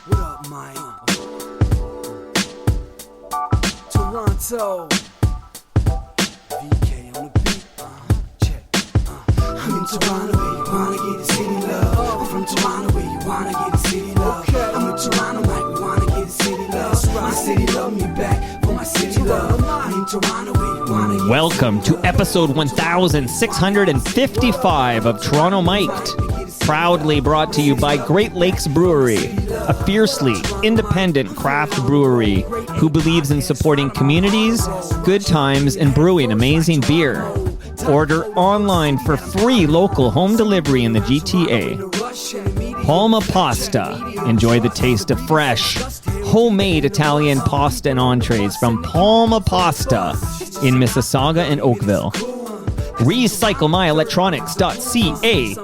What up, Mike? Toronto. VK on the beat. Check. I'm in Toronto where you wanna get the city love. I'm from Toronto where you wanna get the city love. I'm in Toronto like we wanna get the city love. My city love me back for my city love. I'm in Toronto where you wanna get. Welcome to episode 1655 of Toronto Mic'd, proudly brought to you by Great Lakes Brewery, a fiercely independent craft brewery who believes in supporting communities, good times, and brewing amazing beer. Order online for free local home delivery in the GTA. Palma Pasta. Enjoy the taste of fresh, homemade Italian pasta and entrees from Palma Pasta in Mississauga and Oakville. RecycleMyElectronics.ca.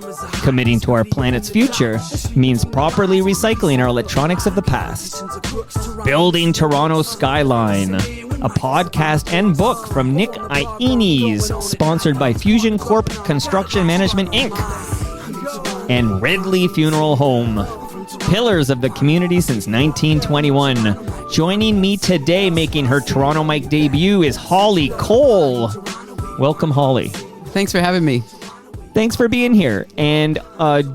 Committing to our planet's future means properly recycling our electronics of the past. Building Toronto Skyline, a podcast and book from Nick Iones, sponsored by Fusion Corp Construction Management, Inc. And Ridley Funeral Home, pillars of the community since 1921. Joining me today making her Toronto Mic debut is Holly Cole. Welcome, Holly. Thanks for having me. Thanks for being here and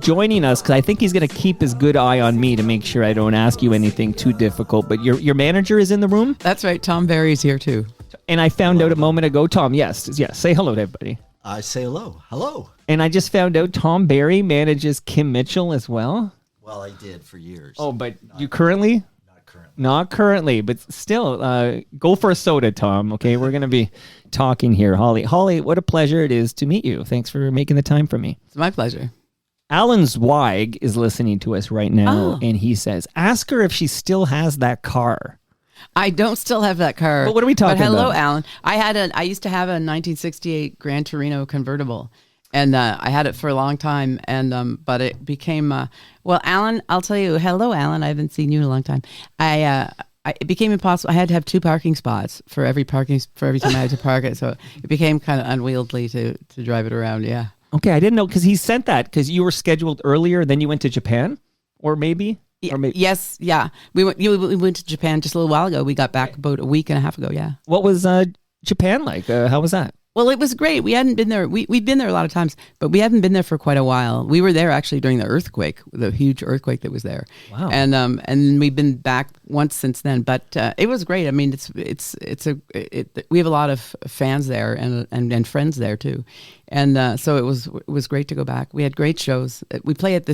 joining us, because I think he's going to keep his good eye on me to make sure I don't ask you anything too difficult. But your manager is in the room? That's right. Tom Barry's here, too. And I found out a moment ago, Tom, yes, say hello to everybody. I say hello. Hello. And I just found out Tom Barry manages Kim Mitchell as well. Well, I did for years. Oh, but you currently? Not currently. Not currently, but still, go for a soda, Tom. Okay, we're going to be talking here. Holly, what a pleasure it is to meet you. Thanks for making the time for me. It's my pleasure. Alan Zweig is listening to us right now, and he says, ask her if she still has that car. I don't still have that car. But what are we talking but hello, about? Alan. I used to have a 1968 Gran Torino convertible, and I had it for a long time, and but it became well, Alan. I'll tell you. Hello, Alan. I haven't seen you in a long time. It became impossible. I had to have two parking spots for every time I had to park it, so it became kind of unwieldy to drive it around. Yeah. Okay, I didn't know, because he sent that because you were scheduled earlier, then you went to Japan, or maybe. Yes, yeah. We went to Japan just a little while ago. We got back about a week and a half ago, yeah. What was Japan like? How was that? Well, it was great. We hadn't been there. We'd been there a lot of times, but we hadn't been there for quite a while. We were there actually during the earthquake, the huge earthquake that was there. Wow. And we've been back once since then. But it was great. I mean, we have a lot of fans there and friends there too. And so it was great to go back. We had great shows. We play at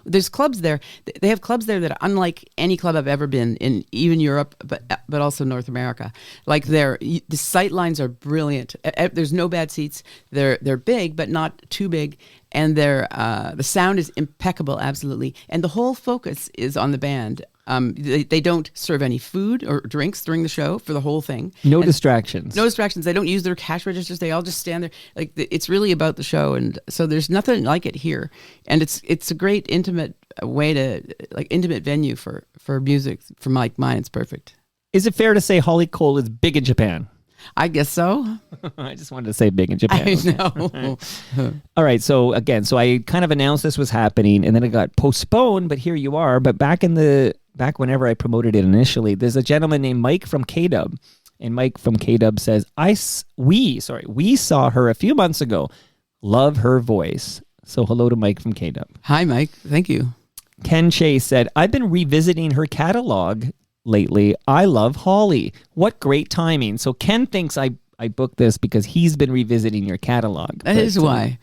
there's clubs there. They have clubs there that are unlike any club I've ever been in, even Europe, but also North America. Like the sight lines are brilliant. There's no bad seats. They're big, but not too big. And the sound is impeccable, absolutely. And the whole focus is on the band. They don't serve any food or drinks during the show for the whole thing. No distractions. No distractions. They don't use their cash registers. They all just stand there. Like, it's really about the show, and so there's nothing like it here. And it's a great intimate way intimate venue for music. For mine, it's perfect. Is it fair to say Holly Cole is big in Japan? I guess so. I just wanted to say big in Japan. I know. All right. So I kind of announced this was happening, and then it got postponed, but here you are. But back whenever I promoted it initially, there's a gentleman named Mike from K-Dub. And Mike from K-Dub says, we saw her a few months ago. Love her voice. So hello to Mike from K-Dub. Hi, Mike. Thank you. Ken Chase said, I've been revisiting her catalog lately. I love Holly. What great timing. So Ken thinks I booked this because he's been revisiting your catalog. That is why.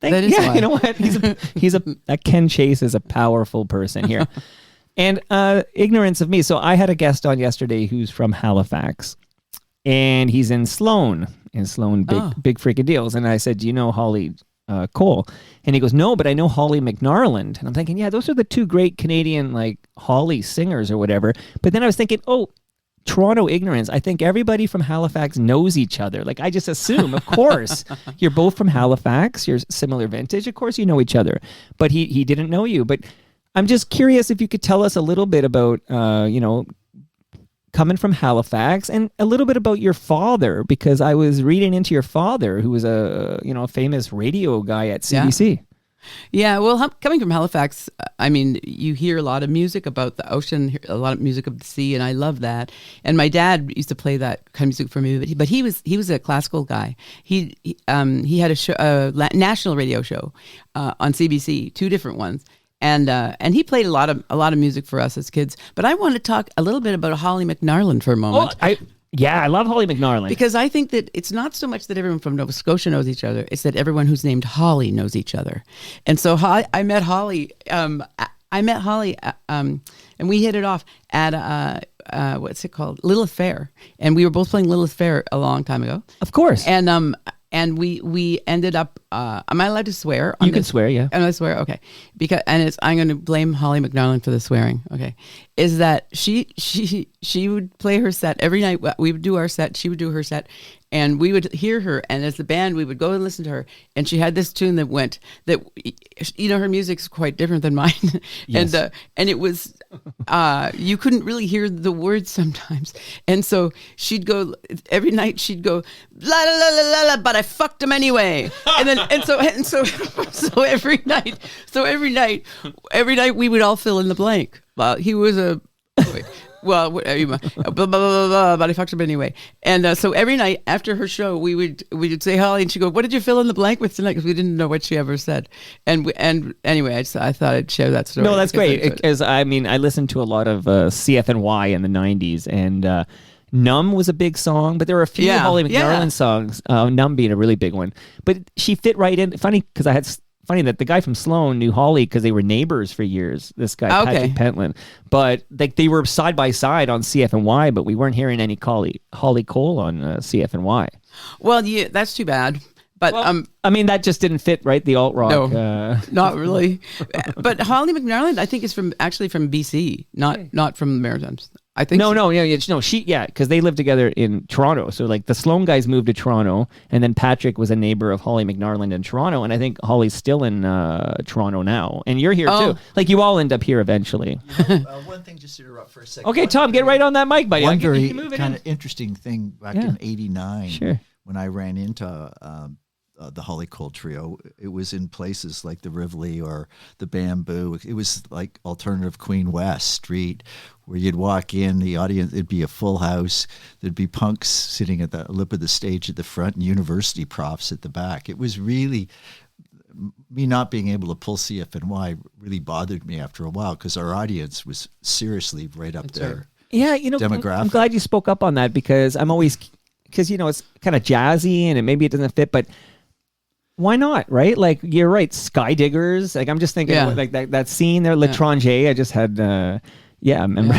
Why. You know what? That Ken Chase is a powerful person here. And ignorance of me. So I had a guest on yesterday who's from Halifax, and he's in Sloan. Big freaking deals. And I said, do you know Holly Cole? And he goes, no, but I know Holly McNarland. And I'm thinking, yeah, those are the two great Canadian, like, Holly singers or whatever. But then I was thinking, Toronto ignorance. I think everybody from Halifax knows each other. Like, I just assume, of course, you're both from Halifax. You're similar vintage. Of course you know each other. But he didn't know you. But I'm just curious if you could tell us a little bit about, coming from Halifax, and a little bit about your father, because I was reading into your father, who was a famous radio guy at CBC. Yeah, well, coming from Halifax, I mean, you hear a lot of music about the ocean, a lot of music of the sea, and I love that. And my dad used to play that kind of music for me, but he was a classical guy. He had a show, national radio show on CBC, 2 different ones. And he played a lot of music for us as kids. But I want to talk a little bit about Holly McNarland for a moment. I love Holly McNarland. Because I think that it's not so much that everyone from Nova Scotia knows each other; it's that everyone who's named Holly knows each other. And so I met Holly. And we hit it off at what's it called, Lilith Fair, and we were both playing Lilith Fair a long time ago. Of course. And we ended up. Am I allowed to swear? You can swear, yeah. Am I swear? Okay. I'm going to blame Holly McNarland for the swearing. Okay, is that she would play her set every night. We would do our set. She would do her set, and we would hear her. And as the band, we would go and listen to her. And she had this tune that went that, her music's quite different than mine. Yes. And it was you couldn't really hear the words sometimes. And so she'd go every night. She'd go la la la la la, but I fucked him anyway. And so every night we would all fill in the blank. Well, he was a blah, blah, blah, blah, but I fucked him anyway. And so every night after her show, we would say Holly, and she'd go, "What did you fill in the blank with tonight?" Because we didn't know what she ever said. And anyway, I thought I'd share that story. No, that's great. Because I listened to a lot of CFNY in the '90s, and "Numb" was a big song, but there were a few Holly McNarland songs. "Numb" being a really big one, but she fit right in. Funny that the guy from Sloan knew Holly because they were neighbors for years. This guy, Patrick Pentland, but they were side by side on CFNY, but we weren't hearing any Holly Cole on CFNY. Well, yeah, that's too bad. But that just didn't fit, right? The alt rock. No, not really. But Holly McNarland, I think, is from BC, not from the Maritimes. I think because they lived together in Toronto. So like the Sloan guys moved to Toronto, and then Patrick was a neighbor of Holly McNarland in Toronto, and I think Holly's still in Toronto now, and you're here too. Like you all end up here eventually. One thing, just to interrupt for a second. Okay, Tom, get right on that mic, buddy. One very kind of interesting thing back in '89, sure, when I ran into the Holly Cole Trio. It was in places like the Rivoli or the Bamboo. It was like alternative Queen West Street, where you'd walk in, the audience, it'd be a full house. There'd be punks sitting at the lip of the stage at the front and university profs at the back. It was really, me not being able to pull CFNY really bothered me after a while, because our audience was seriously right up there. Right. Yeah, demographic. I'm glad you spoke up on that, because it's kind of jazzy and maybe it doesn't fit, but why not, right? Like, you're right, Sky Diggers. Like, I'm just thinking like that scene there, L'Étranger. I just had, I remember,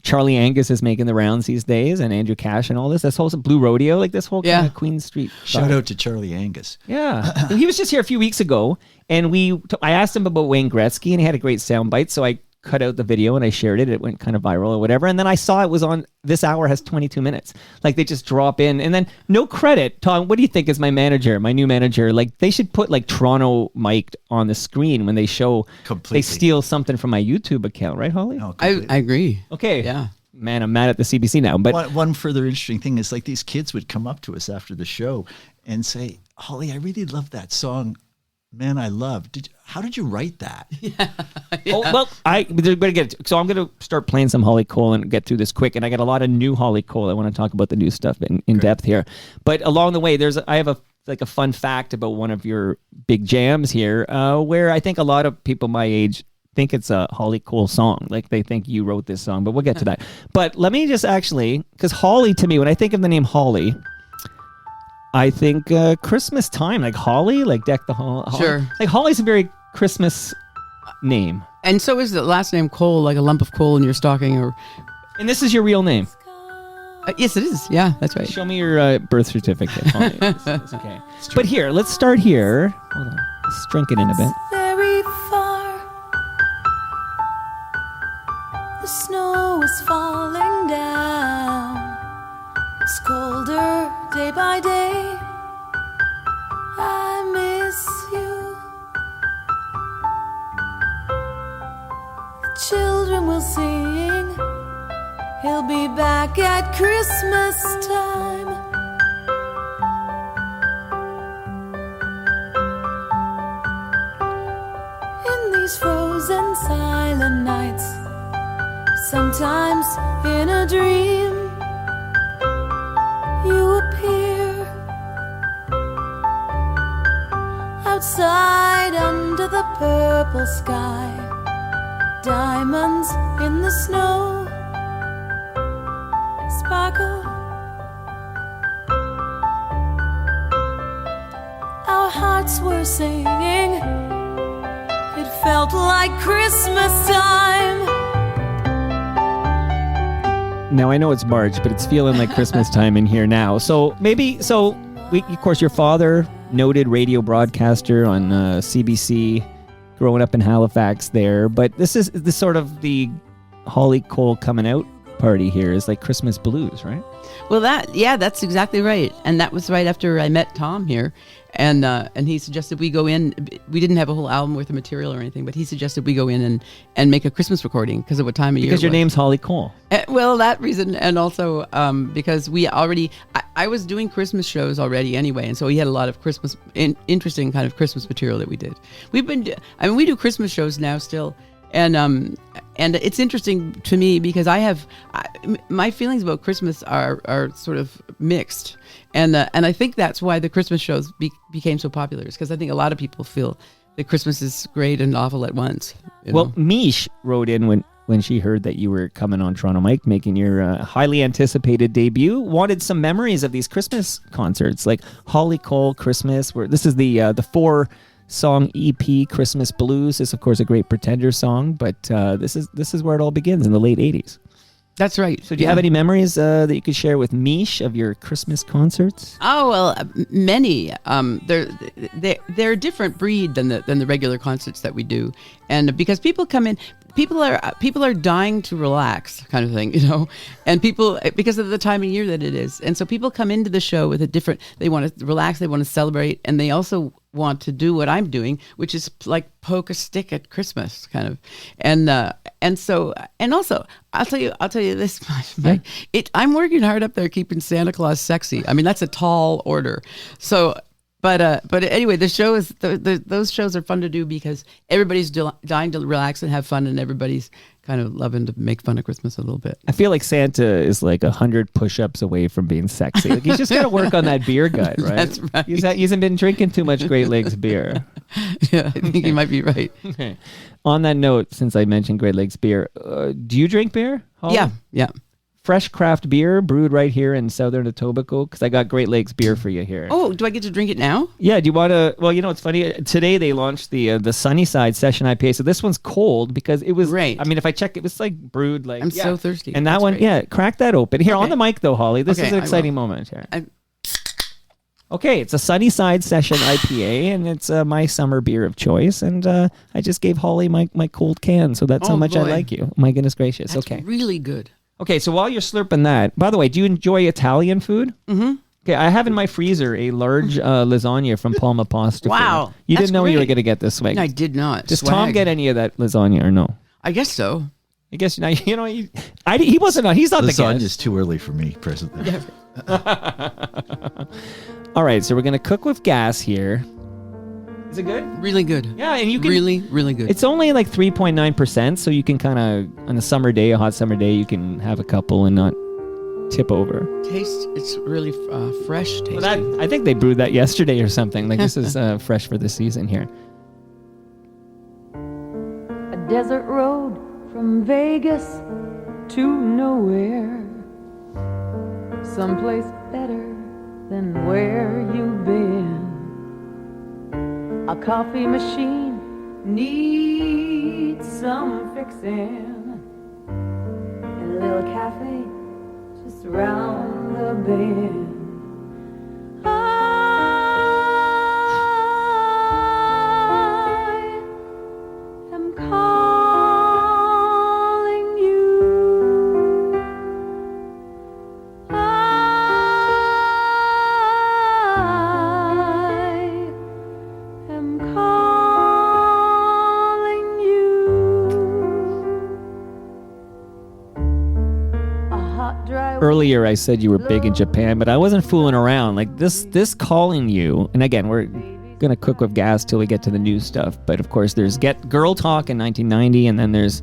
Charlie Angus is making the rounds these days, and Andrew Cash and all this. This whole Blue Rodeo, like this whole kind of Queen Street. Shout out to Charlie Angus. Yeah. He was just here a few weeks ago, and I asked him about Wayne Gretzky, and he had a great soundbite, so I cut out the video and I shared it. It went kind of viral or whatever. And then I saw it was on This Hour has 22 minutes. Like, they just drop in, and then no credit. Tom, what do you think is my new manager? Like, they should put like Toronto mic'd on the screen when they show. Completely. They steal something from my YouTube account, right, Holly? No, I agree. Okay. Yeah. Man, I'm mad at the CBC now. But one further interesting thing is, like, these kids would come up to us after the show and say, "Holly, I really love that song. Man, I love. How did you write that?" Oh, well, they're going to get it. So I'm going to start playing some Holly Cole and get through this quick. And I got a lot of new Holly Cole. I want to talk about the new stuff in depth here. But along the way, I have a fun fact about one of your big jams here, where I think a lot of people my age think it's a Holly Cole song. Like, they think you wrote this song, but we'll get to that. But let me just because Holly, to me, when I think of the name Holly, I think Christmas time, like holly, like deck the hall. Sure. Like, Holly's a very Christmas name. And so is the last name Cole, like a lump of coal in your stocking, And this is your real name. Yes, it is. Yeah, that's right. Show me your birth certificate, Holly. It's okay. But here, let's start here. Hold on. Let's drink it in a bit. Very far. The snow is falling down. It's colder day by day. I miss you. The children will sing. He'll be back at Christmas time. and silent nights. Sometimes in a dream you appear outside under the purple sky. Diamonds in the snow sparkle. Our hearts were singing. It felt like Christmas time. Now I know it's March, but it's feeling like Christmas time in here now. So of course, your father, noted radio broadcaster on CBC, growing up in Halifax there. But this is the sort of the Holly Cole coming out party here is like Christmas blues, right? Well, that's exactly right. And that was right after I met Tom here. And he suggested we go in. We didn't have a whole album worth of material or anything, but he suggested we go in and make a Christmas recording because of what time of year. Because your name's Holly Cole. Well, that reason, and also because we already, I was doing Christmas shows already anyway, and so we had a lot of Christmas, interesting kind of Christmas material that we did. We do Christmas shows now still. And it's interesting to me because my feelings about Christmas are sort of mixed, and I think that's why the Christmas shows became so popular. Is because I think a lot of people feel that Christmas is great and awful at once. Well, Mish wrote in when she heard that you were coming on Toronto Mike, making your highly anticipated debut, wanted some memories of these Christmas concerts, like Holly Cole Christmas. Where this is the 4-song EP Christmas Blues is of course a great Pretender song, but this is where it all begins in the late 80s. That's right. So do you have any memories that you could share with Mish of your Christmas concerts? Oh, well, many. They're a different breed than the regular concerts that we do. And because people come in, people are dying to relax, kind of thing, and people, because of the time of year that it is. And so people come into the show with they want to relax, they want to celebrate, and they also want to do what I'm doing, which is like poke a stick at Christmas, kind of. And also I'll tell you this much. I'm working hard up there keeping Santa Claus sexy. I mean, that's a tall order. So but anyway, the show is those shows are fun to do because everybody's dying to relax and have fun, and everybody's kind of loving to make fun of Christmas a little bit. I feel like Santa is like 100 push-ups away from being sexy. Like he's just got to work on that beer gut, right? That's right. He hasn't been drinking too much Great Lakes beer. Yeah, I think you might be right. Okay. On that note, since I mentioned Great Lakes beer, do you drink beer, Holly? Yeah. Fresh craft beer brewed right here in Southern Etobicoke, because I got Great Lakes beer for you here. Oh, do I get to drink it now? Yeah, do you want to? Well, it's funny. Today they launched the Sunnyside Session IPA, so this one's cold because it was. Right. I mean, if I check, it was like brewed like. I'm so thirsty. And that That's one, great. crack that open here Okay. on the mic though, Holly. This Okay, is an I exciting will. moment here. Okay, it's a Sunnyside Session IPA, and it's my summer beer of choice. And I just gave Holly my cold can, so that's how Oh, much I boy. like you. My goodness gracious. That's okay. really good. Okay, so while you're slurping that, by the way, do you enjoy Italian food? Mm-hmm. Okay, I have in my freezer a large lasagna from Palma Pasta. Wow, You that's didn't know you were great. going to get this way. I did not. Does Swag. Tom get any of that lasagna or no? I guess so. I guess now he wasn't on. He's not the Lasagna guest. is too early for me presently. All right, so we're going to cook with gas here. Is it good? Really good. Yeah, and you can Really, really good. It's only like 3.9%, so you can kind of on a summer day, a hot summer day, you can have a couple and not tip over. It's really fresh tasting. Well, I think they brewed that yesterday or something. Like this is fresh for the season here. A desert road from Vegas to nowhere. Someplace better than where you've been. A coffee machine needs some fixing. And a little cafe just round the bend. I am calling you. I am calling you. A hot, dry Earlier, I said you were big in Japan, but I wasn't fooling around. Like this calling you, and again, gonna cook with gas till we get to the new stuff. But of course, there's Get Girl Talk in 1990, and then there's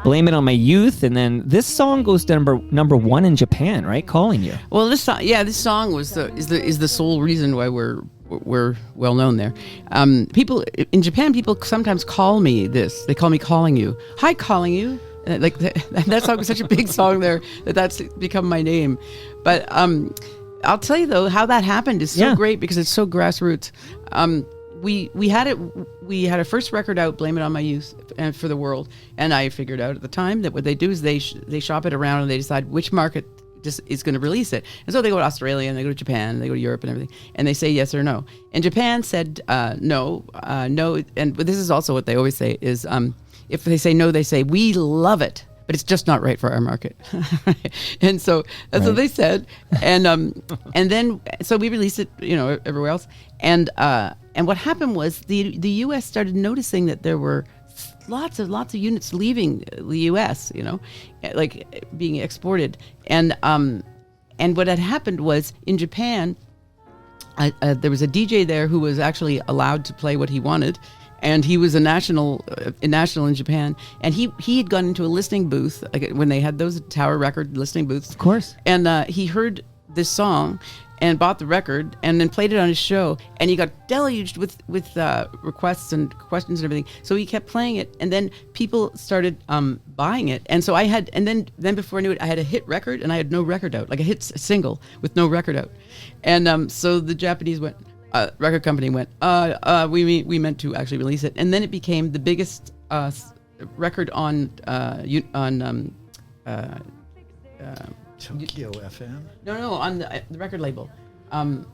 Blame It on My Youth, and then this song goes to number one in Japan, right? Calling You. Well, this song was is the sole reason why we're well known there. People in Japan, people sometimes call me this. They call me Calling You. Hi, Calling You. Like that song was such a big song there that's become my name. But I'll tell you though, how that happened is so great because it's so grassroots. We had our first record out, Blame It on My Youth, and for the world. And I figured out at the time that what they do is they shop it around and they decide which market just is going to release it. And so they go to Australia and they go to Japan and they go to Europe and everything, and they say yes or no. And Japan said no. And but this is also what they always say is if they say no, they say we love it, but it's just not right for our market. And so that's what they said. And then so we released it, everywhere else. And what happened was the U.S. started noticing that there were lots of units leaving the U.S. Like being exported. And what had happened was in Japan, there was a DJ there who was actually allowed to play what he wanted. And he was a national in Japan, and he had gone into a listening booth, like when they had those Tower Record listening booths. Of course. And he heard this song and bought the record and then played it on his show, and he got deluged with requests and questions and everything. So he kept playing it, and then people started buying it. And so I had, and then before I knew it, I had a hit record and I had no record out, like a hit single with no record out. And so the Japanese record company went, we meant to actually release it, and then it became the biggest record on Tokyo FM. No, on the record label, on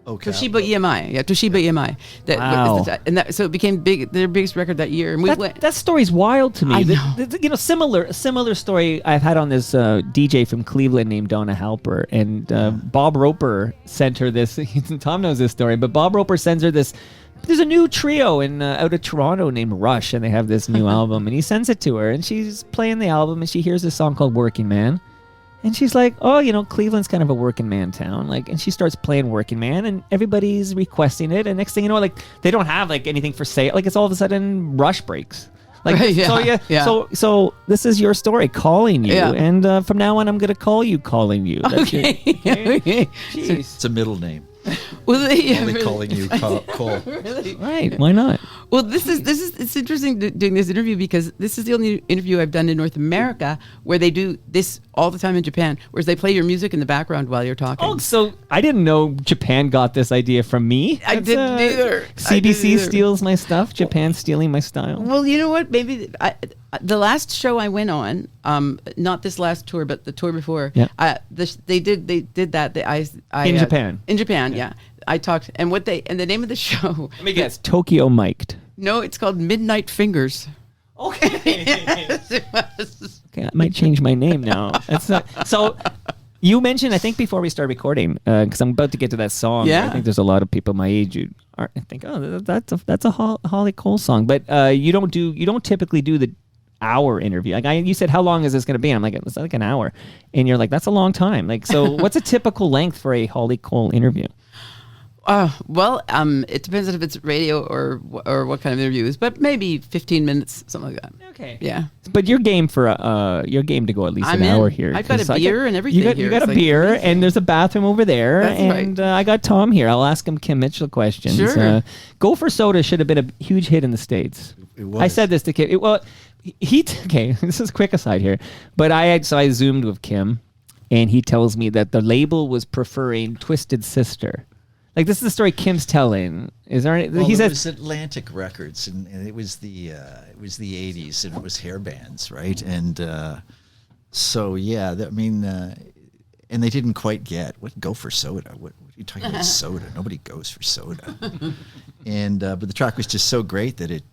Okay. Toshiba EMI, Toshiba EMI. Wow. So it became their biggest record that year, and that story's wild to me. I know. Similar story I've had on this DJ from Cleveland named Donna Halper, and Bob Roper sent her this. Tom knows this story, but Bob Roper sends her this. There's a new trio out of Toronto named Rush, and they have this new album, and he sends it to her, and she's playing the album, and she hears this song called Working Man. And she's like, Cleveland's kind of a working man town. And she starts playing Working Man, and everybody's requesting it. And next thing you know, they don't have anything for sale. It's all of a sudden Rush breaks. So this is your story, Calling You. Yeah. And from now on, I'm going to call you Calling You. That's Okay. Jeez. It's a middle name. Well, Only calling you Cole. Really? Right. Why not? Well, it's interesting doing this interview because this is the only interview I've done in North America where they do this all the time in Japan, whereas they play your music in the background while you're talking. Oh, so I didn't know Japan got this idea from me. I didn't either. CBC steals my stuff. Japan stealing my style. Well, you know what? Maybe the last show I went on, not this last tour, but the tour before. Yeah. They did that. In Japan. In Japan, yeah. I talked, and the name of the show. Let me guess. Tokyo Mic'd. No, it's called Midnight Fingers. Okay. Yes, it was. Okay, I might change my name now. That's not, so you mentioned, I think before we start recording, because I'm about to get to that song. Yeah. I think there's a lot of people my age who think, that's a Holly Cole song. But you don't typically do the hour interview. You said, how long is this going to be? And I'm like, it's like an hour. And you're like, that's a long time. So what's a typical length for a Holly Cole interview? It depends on if it's radio or what kind of interview it is, but maybe 15 minutes, something like that. Okay. Yeah. But you're game to go at least an hour here. I've got a beer and everything here. You got a beer, and there's a bathroom over there. That's and right. I got Tom here. I'll ask him Kim Mitchell questions. Sure. Gopher Soda should have been a huge hit in the States. It was. I said this to Kim. Okay, this is a quick aside here. But I Zoomed with Kim, and he tells me that the label was preferring Twisted Sister. This is the story Kim's telling. Is there any? Well, he it said was Atlantic Records, and it was the 80s, and it was hair bands, right? And so and they didn't quite get go for soda. What are you talking about? Soda? Nobody goes for soda. And but the track was just so great that it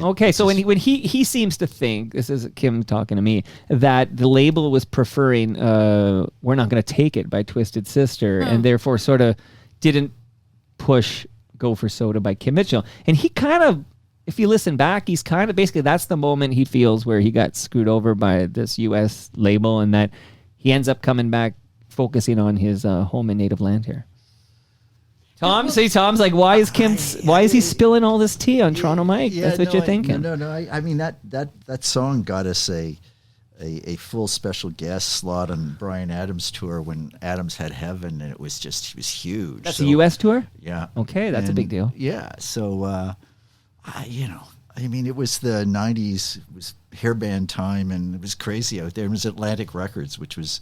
okay. So when he seems to think, this is Kim talking to me, that the label was preferring "We're Not Going to Take It" by Twisted Sister, and therefore sort of didn't push Go for Soda by Kim Mitchell. And he kind of, if you listen back, he's kind of basically, that's the moment he feels where he got screwed over by this U.S. label, and that he ends up coming back focusing on his home and native land here. Tom, see, Tom's like, why is he spilling all this tea on Toronto Mike? That's what you're thinking. No. I mean that song got us a full special guest slot on Bryan Adams' tour when Adams had Heaven, and he was huge. That's a U.S. tour? Yeah. Okay, that's a big deal. Yeah. So, I mean, it was the 90s. It was hairband time, and it was crazy out there. It was Atlantic Records, which was,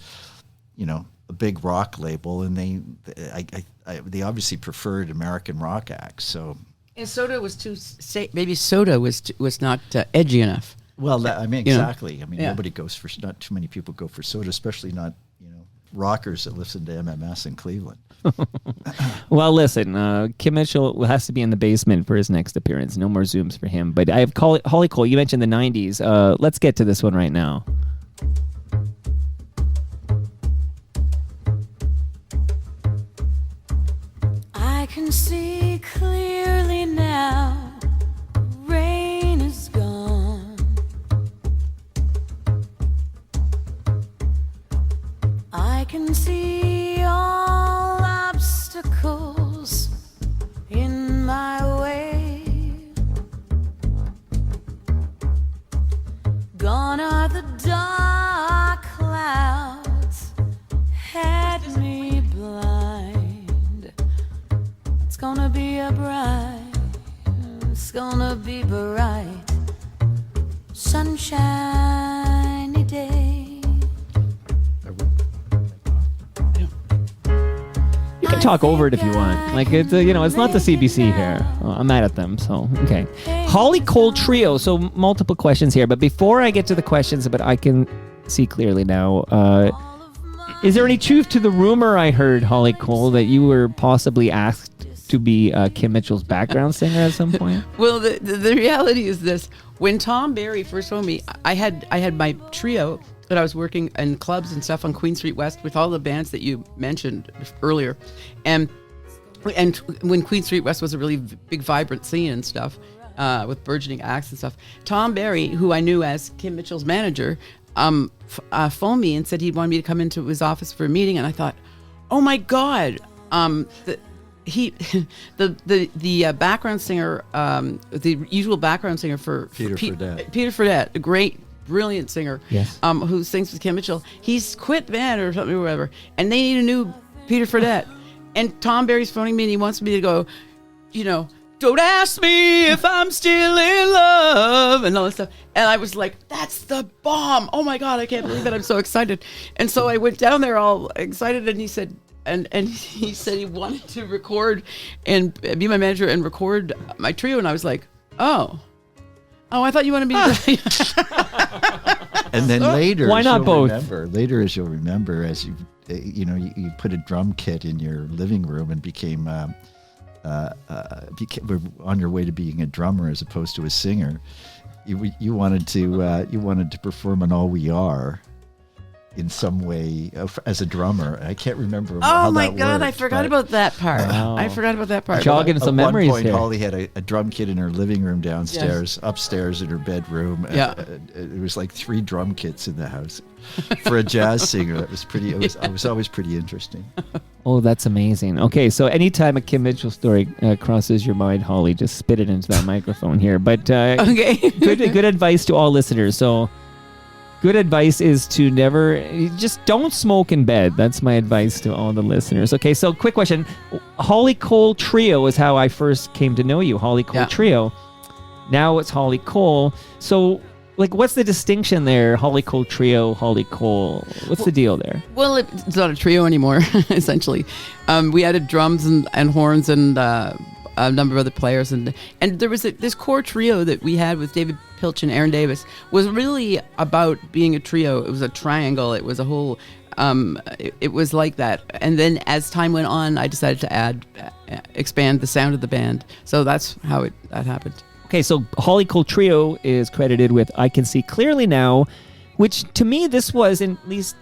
a big rock label, and they obviously preferred American rock acts. So, And Soda was maybe Soda was not edgy enough. well, exactly. I mean, Yeah. nobody goes for, not too many people go for Soda, especially not rockers that listen to MMS in Cleveland. Well, listen, Kim Mitchell has to be in the basement for his next appearance. No more Zooms for him. But I have Holly Cole. You mentioned the 90s. Let's get to this one right now. I can see clearly now. Rain is gone. I can see all obstacles in my way. Gone are the dark clouds, had me blind. It's gonna be it's gonna be bright, sunshiny day. You can talk over it if you want. Like, it's it's not the CBC here. I'm mad at them, so, okay. Holly Cole Trio. So, multiple questions here. But before I get to the questions, but I can see clearly now, is there any truth to the rumor I heard, Holly Cole, that you were possibly asked to be Kim Mitchell's background singer at some point? Well, the reality is this: when Tom Barry first told me, I had my trio that I was working in clubs and stuff on Queen Street West with all the bands that you mentioned earlier, and when Queen Street West was a really big, vibrant scene and stuff, with burgeoning acts and stuff. Tom Barry, who I knew as Kim Mitchell's manager, phoned me and said he wanted me to come into his office for a meeting, and I thought, oh my God, the background singer, the usual background singer for Peter Fredette. Peter Fredette, a great, brilliant singer, Yes. who sings with Kim Mitchell. He's quit band or something or whatever, and they need a new Peter Fredette. And Tom Barry's phoning me, and he wants me to go, don't ask me if I'm still in love, and all this stuff. And I was like, that's the bomb. Oh my God, I can't believe it. I'm so excited. And so I went down there all excited, and he said, and he said he wanted to record and be my manager and record my trio. And I was like, oh, I thought you wanted me to. And then later, Why not both? Later, as you'll remember, as you put a drum kit in your living room and became were on your way to being a drummer as opposed to a singer. You wanted to perform on All We Are in some way as a drummer. I can't remember. Oh my God, I forgot about that part. Wow. I forgot about that part. Jogging some memories At one point, here. Holly had a drum kit in her living room downstairs. Upstairs in her bedroom. Yeah. It was like 3 drum kits in the house for a jazz singer. That was pretty. It was always pretty interesting. Oh, that's amazing. Okay, so anytime a Kim Mitchell story crosses your mind, Holly, just spit it into that microphone here. But Okay. good advice to all listeners. So good advice is to just don't smoke in bed. That's my advice to all the listeners. Okay, so quick question. Holly Cole Trio is how I first came to know you. Holly Cole Yeah. Trio. Now it's Holly Cole. So, what's the distinction there? Holly Cole Trio, Holly Cole. What's the deal there? Well, it's not a trio anymore, essentially. We added drums and horns and a number of other players. And there was this core trio that we had with David Pilch and Aaron Davis was really about being a trio. It was a triangle. It was a whole... it was like that. And then as time went on, I decided to expand the sound of the band. So that's how that happened. Okay, so Holly Cole Trio is credited with I Can See Clearly Now, which to me, this was, at least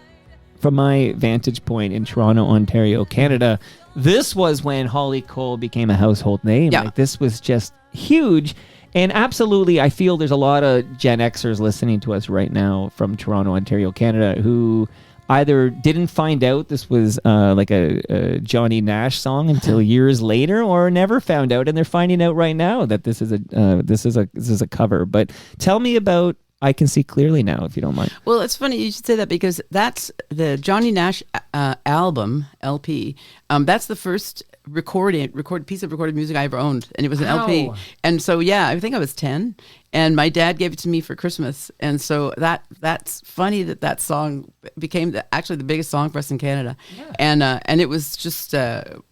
from my vantage point in Toronto, Ontario, Canada, this was when Holly Cole became a household name. Yeah. Like, this was just huge. And absolutely, I feel there's a lot of Gen Xers listening to us right now from Toronto, Ontario, Canada, who either didn't find out this was like a Johnny Nash song until years later, or never found out, and they're finding out right now that this is a cover. But tell me about I Can See Clearly Now, if you don't mind. Well, it's funny you should say that, because that's the Johnny Nash album, LP. That's the first piece of recorded music I ever owned, and it was an LP. Wow. And so, yeah, I think I was 10, and my dad gave it to me for Christmas. And so that's funny that song became actually the biggest song for us in Canada. Yeah. And it was just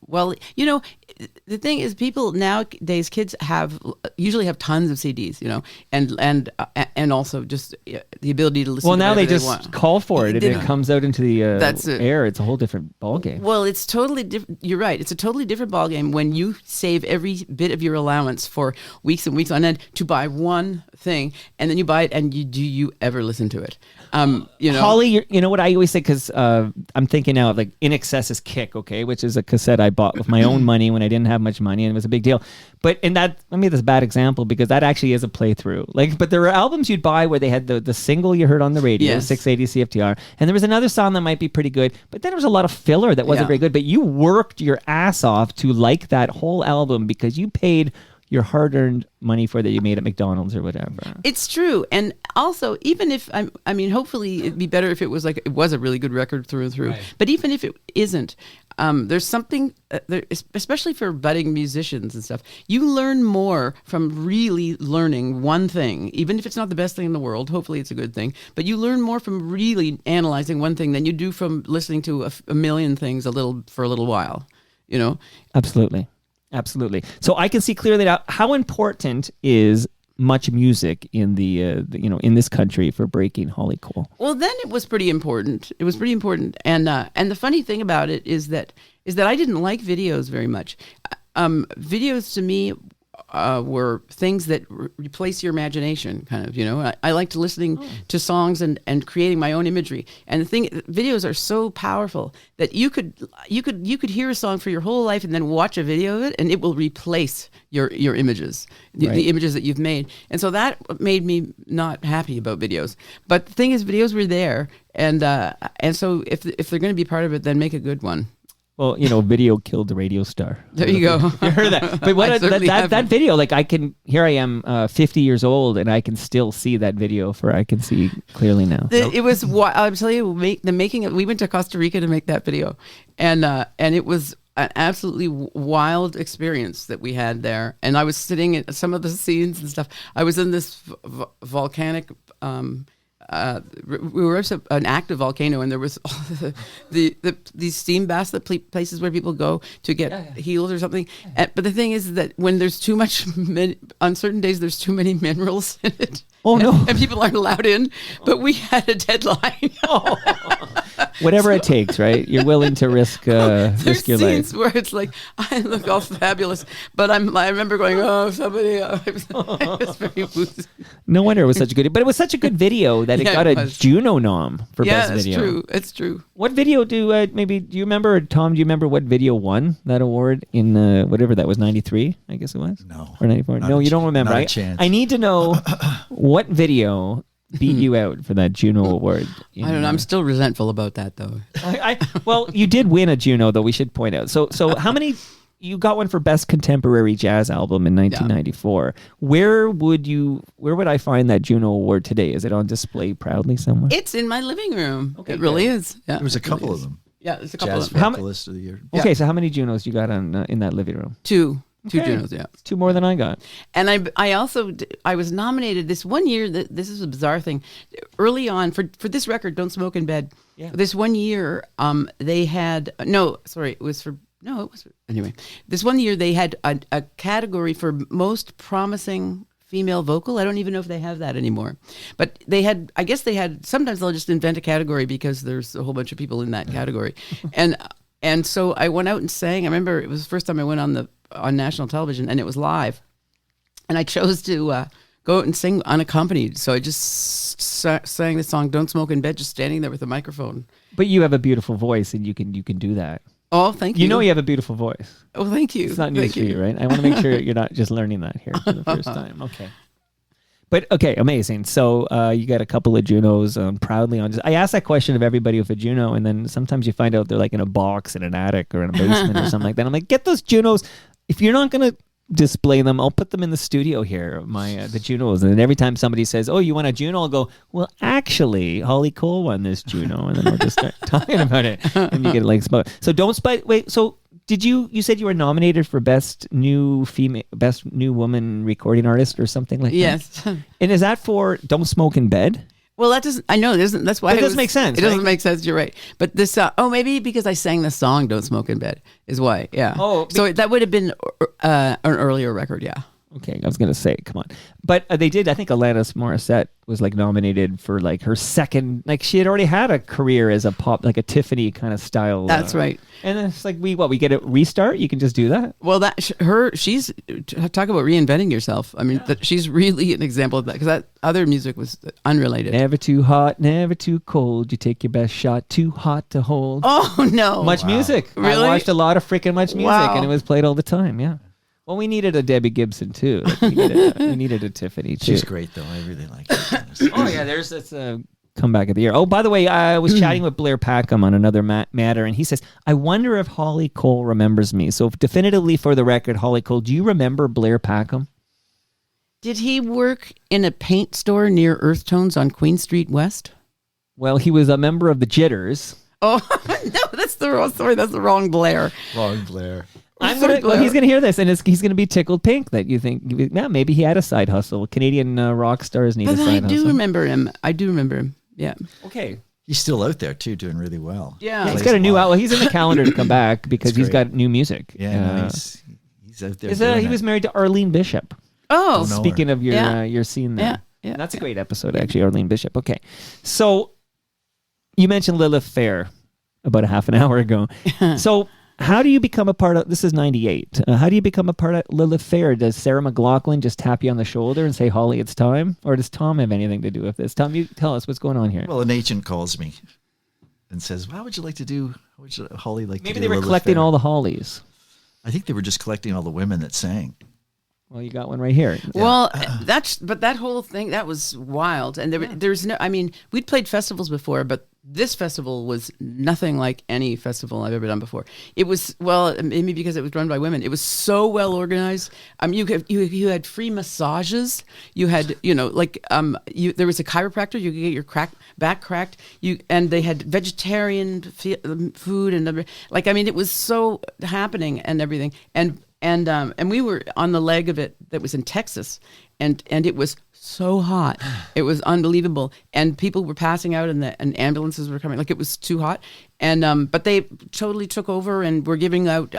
well, you know, the thing is, people nowadays, kids usually have tons of CDs, you know, and also just the ability to listen. Well, to now they just want. call for it, and it comes out into the air. It's a whole different ballgame. Well, it's totally different. You're right. It's a totally different ballgame when you save every bit of your allowance for weeks and weeks on end to buy one thing, and then you buy it, and do you ever listen to it? You know, Holly, you know what I always say, because I'm thinking now of like In Excess's Kick, okay, which is a cassette I bought with my own money when I didn't have much money, and it was a big deal. But I made this bad example because that actually is a playthrough. Like, but there were albums you'd buy where they had the single you heard on the radio, Yes. 680 CFTR, and there was another song that might be pretty good, but then there was a lot of filler that wasn't Yeah. very good. But you worked your ass off to like that whole album because you paid your hard-earned money for that you made at McDonald's or whatever. It's true. And also, even if, I mean, hopefully it'd be better if it was like, it was a really good record through and through. Right. But even if it isn't, there's something, especially for budding musicians and stuff, you learn more from really learning one thing, even if it's not the best thing in the world. Hopefully it's a good thing. But you learn more from really analyzing one thing than you do from listening to a million things for a little while, you know? Absolutely. So I Can See Clearly Now. How important is much music in the in this country for breaking Holly Cole? Well, then it was pretty important. It was pretty important, and the funny thing about it is that I didn't like videos very much. Videos to me were things that replace your imagination, kind of, you know. I liked listening to songs and creating my own imagery. And the thing, videos are so powerful that you could hear a song for your whole life and then watch a video of it, and it will replace your images, the images that you've made. And so that made me not happy about videos. But the thing is, videos were there, and so if they're going to be part of it, then make a good one. Well, you know, video killed the radio star. There you go. You heard that? But what that video, like here I am, 50 years old, and I can still see that video for I Can See Clearly Now. It was, I'm telling you, we went to Costa Rica to make that video, and it was an absolutely wild experience that we had there. And I was sitting in some of the scenes and stuff. I was in this volcanic. We were at an active volcano, and there was all these steam baths, places where people go to get healed or something. But the thing is that when there's too much, on certain days there's too many minerals in it. Oh no! And people aren't allowed in. But we had a deadline. Whatever it takes, right? You're willing to risk your There's life. scenes where it's like, I look all fabulous, but I remember going, oh, somebody. It was very woozy. No wonder it was such a good. But it was such a good video that it got a Juno nom for best video. Yeah, it's true. What video do you remember, or Tom? Do you remember what video won that award in whatever that was, 93? I guess it was. No. Or 94? No, you don't remember. Not a chance. I need to know what video beat you out for that Juno award. I don't know. I'm still resentful about that, though. Well, you did win a Juno, though. We should point out. So how many? You got one for Best Contemporary Jazz Album in 1994. Yeah. Where would I find that Juno award today? Is it on display proudly somewhere? It's in my living room. Okay, it really is. Yeah, there was a couple of them. Yeah, there's a couple Jazz of them. Vocalist of the Year. Okay, so how many Junos you got on in that living room? Two Okay. Junos, yeah. It's two more than I got. And I also was nominated this one year. This is a bizarre thing. Early on for this record, "Don't Smoke in Bed." Yeah. This one year, they had anyway. This one year they had a category for most promising female vocal. I don't even know if they have that anymore. But I guess they had, sometimes they'll just invent a category because there's a whole bunch of people in that category. And so I went out and sang. I remember it was the first time I went on national television, and it was live. And I chose to go out and sing unaccompanied. So I just sang the song "Don't Smoke in Bed," just standing there with a microphone. But you have a beautiful voice, and you can do that. Oh, thank you. You know you have a beautiful voice. Oh, thank you. It's not news for you, right? I want to make sure you're not just learning that here for the first time. Okay. But okay, amazing. So you got a couple of Junos proudly on. I asked that question of everybody with a Juno, and then sometimes you find out they're like in a box in an attic or in a basement or something like that. I'm like, get those Junos. If you're not gonna display them, I'll put them in the studio here, the Junos. And then every time somebody says, "Oh, you want a Juno?" I'll go, "Well, actually, Holly Cole won this Juno," and then we'll just start talking about it, and you get like spot. So don't spite. Wait, so. Did you said you were nominated for best new woman recording artist or something like that? Yes. And is that for Don't Smoke in Bed? Well, that doesn't. I know it isn't. That's why But it doesn't make sense, It doesn't right? make sense. You're right. But this. Maybe because I sang the song "Don't Smoke in Bed" is why. Yeah. Oh, so that would have been an earlier record. Yeah. Okay, I was gonna say, come on, but they did. I think Alanis Morissette was like nominated for like her second. Like she had already had a career as a pop, like a Tiffany kind of style. That's right. And then it's like we get a restart. You can just do that. Well, she's talk about reinventing yourself. I mean, she's really an example of that because that other music was unrelated. Never too hot, never too cold. You take your best shot. Too hot to hold. Oh no! Much music. Really? I watched a lot of freaking Much Music, Wow. and it was played all the time. Yeah. Well, we needed a Debbie Gibson too. Like, we needed a Tiffany too. She's great though. I really like her. Oh yeah, there's this comeback of the year. Oh, by the way, I was chatting with Blair Packham on another matter, and he says, "I wonder if Holly Cole remembers me." So definitively, for the record, Holly Cole, do you remember Blair Packham? Did he work in a paint store near Earth Tones on Queen Street West? Well, he was a member of the Jitters. Oh no, that's the wrong story. That's the wrong Blair. Wrong Blair. He's gonna hear this, and he's gonna be tickled pink that you think, yeah, maybe he had a side hustle. Canadian rock stars need a But side I do hustle. remember him. I do remember him. Yeah. Okay. He's still out there too, doing really well. Yeah. He's Plays got a new lot. album. He's in the calendar to come back because That's he's great. got new music. Yeah, no, he's out there. He doing was it. married to Arlene Bishop. Oh, no. Speaking of your Yeah. your scene there, Yeah, yeah, that's a great episode actually. Arlene Bishop. Okay, so you mentioned Lilith Fair about a half an hour ago. So how do you become a part of? This is '98. How do you become a part of Lilith Fair? Does Sarah McLachlan just tap you on the shoulder and say, "Holly, it's time," or does Tom have anything to do with this? Tom, you tell us what's going on here. Well, an agent calls me and says, "How would you like to do? How would Holly like Maybe to do?" they were Lilith collecting Fair?" all the Hollies. I think they were just collecting all the women that sang. Well, you got one right here. Well, but that whole thing, that was wild. And there's no, I mean, we'd played festivals before, but this festival was nothing like any festival I've ever done before. It was, well, maybe because it was run by women. It was so well organized. You had free massages. You had, there was a chiropractor. You could get your back cracked. And they had vegetarian food and it was so happening and everything. And we were on the leg of it that was in Texas, and it was so hot. It was unbelievable. And people were passing out and ambulances were coming. Like, it was too hot. And but they totally took over and were giving out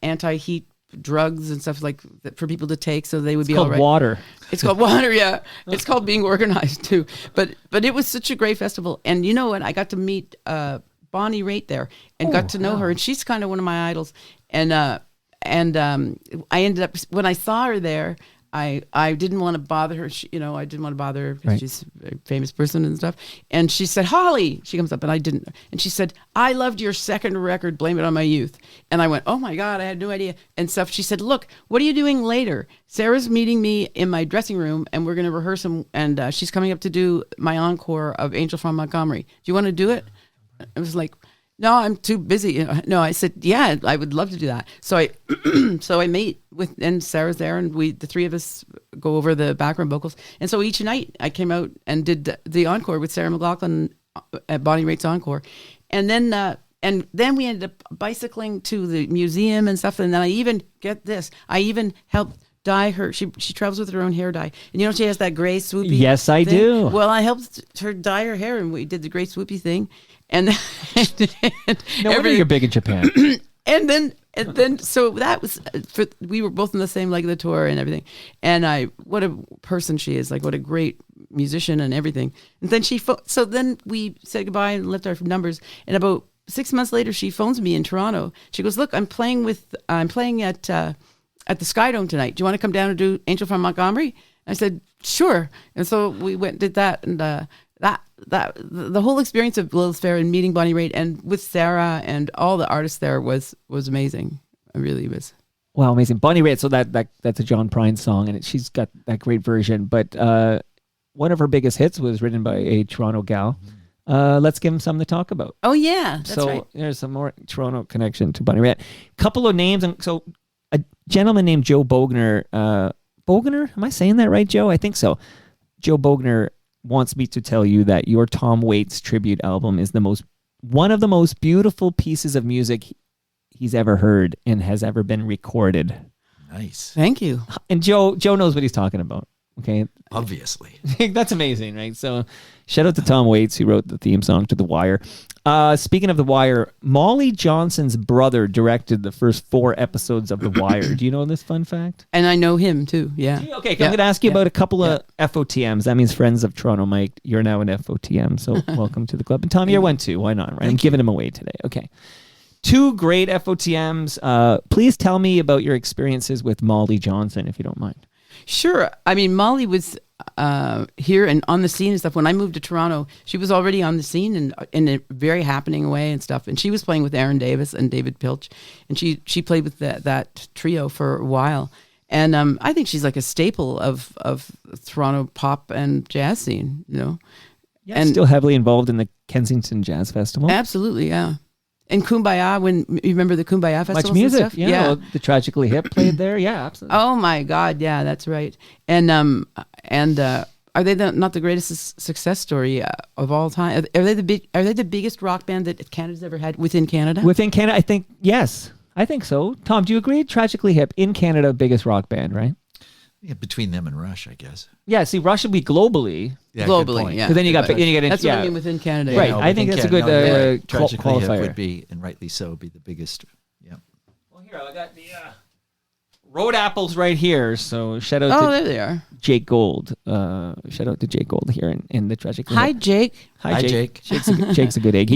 anti-heat drugs and stuff like that for people to take so they would be all right. Water. It's called water, yeah. It's called being organized too. But it was such a great festival. And you know what? I got to meet Bonnie Raitt there and got to know her. And she's kind of one of my idols. And I ended up, when I saw her there, I didn't want to bother her. I didn't want to bother her because Right. she's a famous person and stuff. And she said, "Holly," she comes up and I didn't. And she said, "I loved your second record, Blame It on My Youth." And I went, "Oh my God, I had no idea." And stuff. She said, "Look, what are you doing later? Sarah's meeting me in my dressing room and we're going to rehearse and she's coming up to do my encore of Angel from Montgomery. Do you want to do it?" I was like, "No, I'm too busy." No, I said, "Yeah, I would love to do that." So I meet with, and Sarah's there, and the three of us go over the background vocals. And so each night I came out and did the encore with Sarah McLachlan at Bonnie Raitt's encore, and then we ended up bicycling to the museum and stuff. And then I even helped dye her. She travels with her own hair dye, and she has that gray swoopy. Yes, I thing. do. Well, I helped her dye her hair, and we did the gray swoopy thing. And No wonder you're big in Japan. and then so that was we were both on the same leg of the tour and everything. And what a person she is, like what a great musician and everything. And then so then we said goodbye and left our numbers. And about 6 months later, she phones me in Toronto. She goes, "Look, I'm playing at the Skydome tonight. Do you want to come down and do Angel from Montgomery?" I said, "Sure." And so we went and did that, and the whole experience of Lilith Fair and meeting Bonnie Raitt and with Sarah and all the artists there was amazing. It really was. Wow, amazing. Bonnie Raitt, so that's a John Prine song, and she's got that great version. But one of her biggest hits was written by a Toronto gal. Let's give him something to talk about. Oh, yeah, that's so right. there's some more Toronto connection to Bonnie Raitt. Couple of names, and so a gentleman named Joe Bogner. Bogner? Am I saying that right, Joe? I think so. Joe Bogner wants me to tell you that your Tom Waits tribute album is one of the most beautiful pieces of music he's ever heard and has ever been recorded. Nice. Thank you. And Joe knows what he's talking about. Okay. Obviously. That's amazing, right? So shout out to Tom Waits, who wrote the theme song to The Wire. Speaking of The Wire, Molly Johnson's brother directed the first 4 episodes of The Wire. Do you know this fun fact? And I know him too. Yeah. Okay, I'm going to ask you about a couple of FOTMs. That means Friends of Toronto Mike. You're now an FOTM, so welcome to the club. And Tom, you're one too. Why not, right? I'm giving him away today. Okay. 2 great FOTMs. Please tell me about your experiences with Molly Johnson, if you don't mind. Sure. I mean, Molly was here and on the scene and stuff. When I moved to Toronto, she was already on the scene and in a very happening way and stuff. And she was playing with Aaron Davis and David Pilch, and she played with that trio for a while. And I think she's like a staple of Toronto pop and jazz scene. You know, Yeah, and still heavily involved in the Kensington Jazz Festival. Absolutely, yeah. And Kumbaya, when you remember the Kumbaya Festival, much music, and stuff? yeah. Well, the Tragically Hip played there, yeah, absolutely. Oh my God, yeah, that's right. And are they not the greatest success story of all time? Are they the biggest rock band that Canada's ever had within Canada? Within Canada, I think yes, I think so. Tom, do you agree? Tragically Hip in Canada, biggest rock band, right? Yeah, between them and Rush, I guess. Yeah, see, Rush would be globally. Yeah, good globally, point. yeah. But then you get That's what I mean within Canada. Right. Yeah. I think that's a good Tragically Hip qualifier. would be, and rightly so, be the biggest. Yeah. Well, here I got the Road Apples right here. So shout out Oh, to there they are. Jake Gold. Shout out to Jake Gold here in the Tragically Hi, Hip. Jake. Hi, Jake. Jake's a good egg.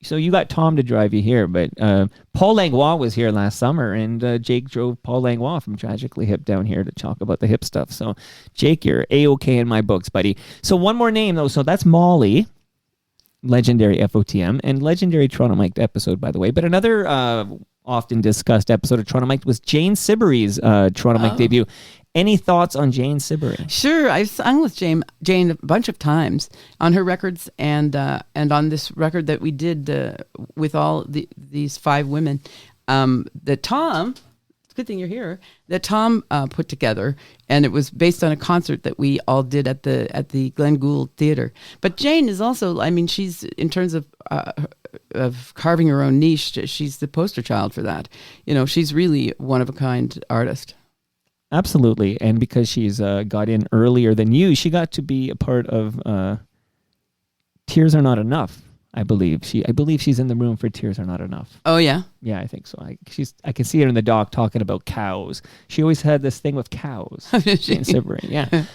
So you got Tom to drive you here, but Paul Langlois was here last summer, and Jake drove Paul Langlois from Tragically Hip down here to talk about the hip stuff. So, Jake, you're A-OK in my books, buddy. So one more name, though. So that's Molly, legendary FOTM, and legendary Toronto Mike episode, by the way. But another often discussed episode of Toronto Mike was Jane Siberry's Toronto Mike debut. Any thoughts on Jane Siberry? Sure, I've sung with Jane a bunch of times on her records and on this record that we did with all these 5 women that Tom. It's a good thing you're here. That Tom put together, and it was based on a concert that we all did at the Glenn Gould Theater. But Jane is also, I mean, she's in terms of carving her own niche. She's the poster child for that. You know, she's really one of a kind artist. Absolutely, and because she's got in earlier than you, she got to be a part of Tears Are Not Enough. I believe she's in the room for Tears Are Not Enough. Oh yeah, yeah, I think so. I can see her in the doc talking about cows. She always had this thing with cows. Jane Siberry, yeah.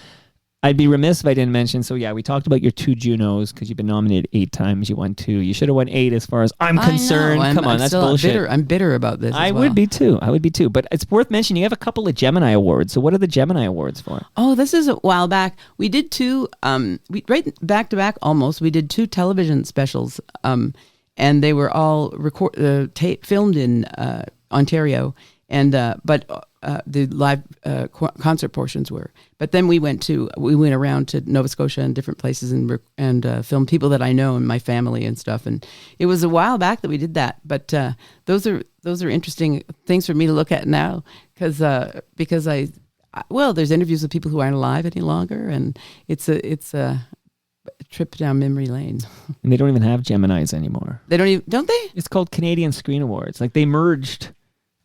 I'd be remiss if I didn't mention. So yeah, we talked about your 2 Junos because you've been nominated 8 times. You won 2. You should have won 8, as far as I'm concerned. Come on, that's bullshit. I'm bitter about this. I would be too. But it's worth mentioning. You have a couple of Gemini Awards. So what are the Gemini Awards for? Oh, this is a while back. We did 2. Right back to back almost. We did 2 television specials. And they were all filmed in Ontario. And the live concert portions were. But then we went around to Nova Scotia and different places and filmed people that I know and my family and stuff. And it was a while back that we did that. But those are interesting things for me to look at now because there's interviews with people who aren't alive any longer, and it's a trip down memory lane. And they don't even have Geminis anymore. They don't they? It's called Canadian Screen Awards. Like they merged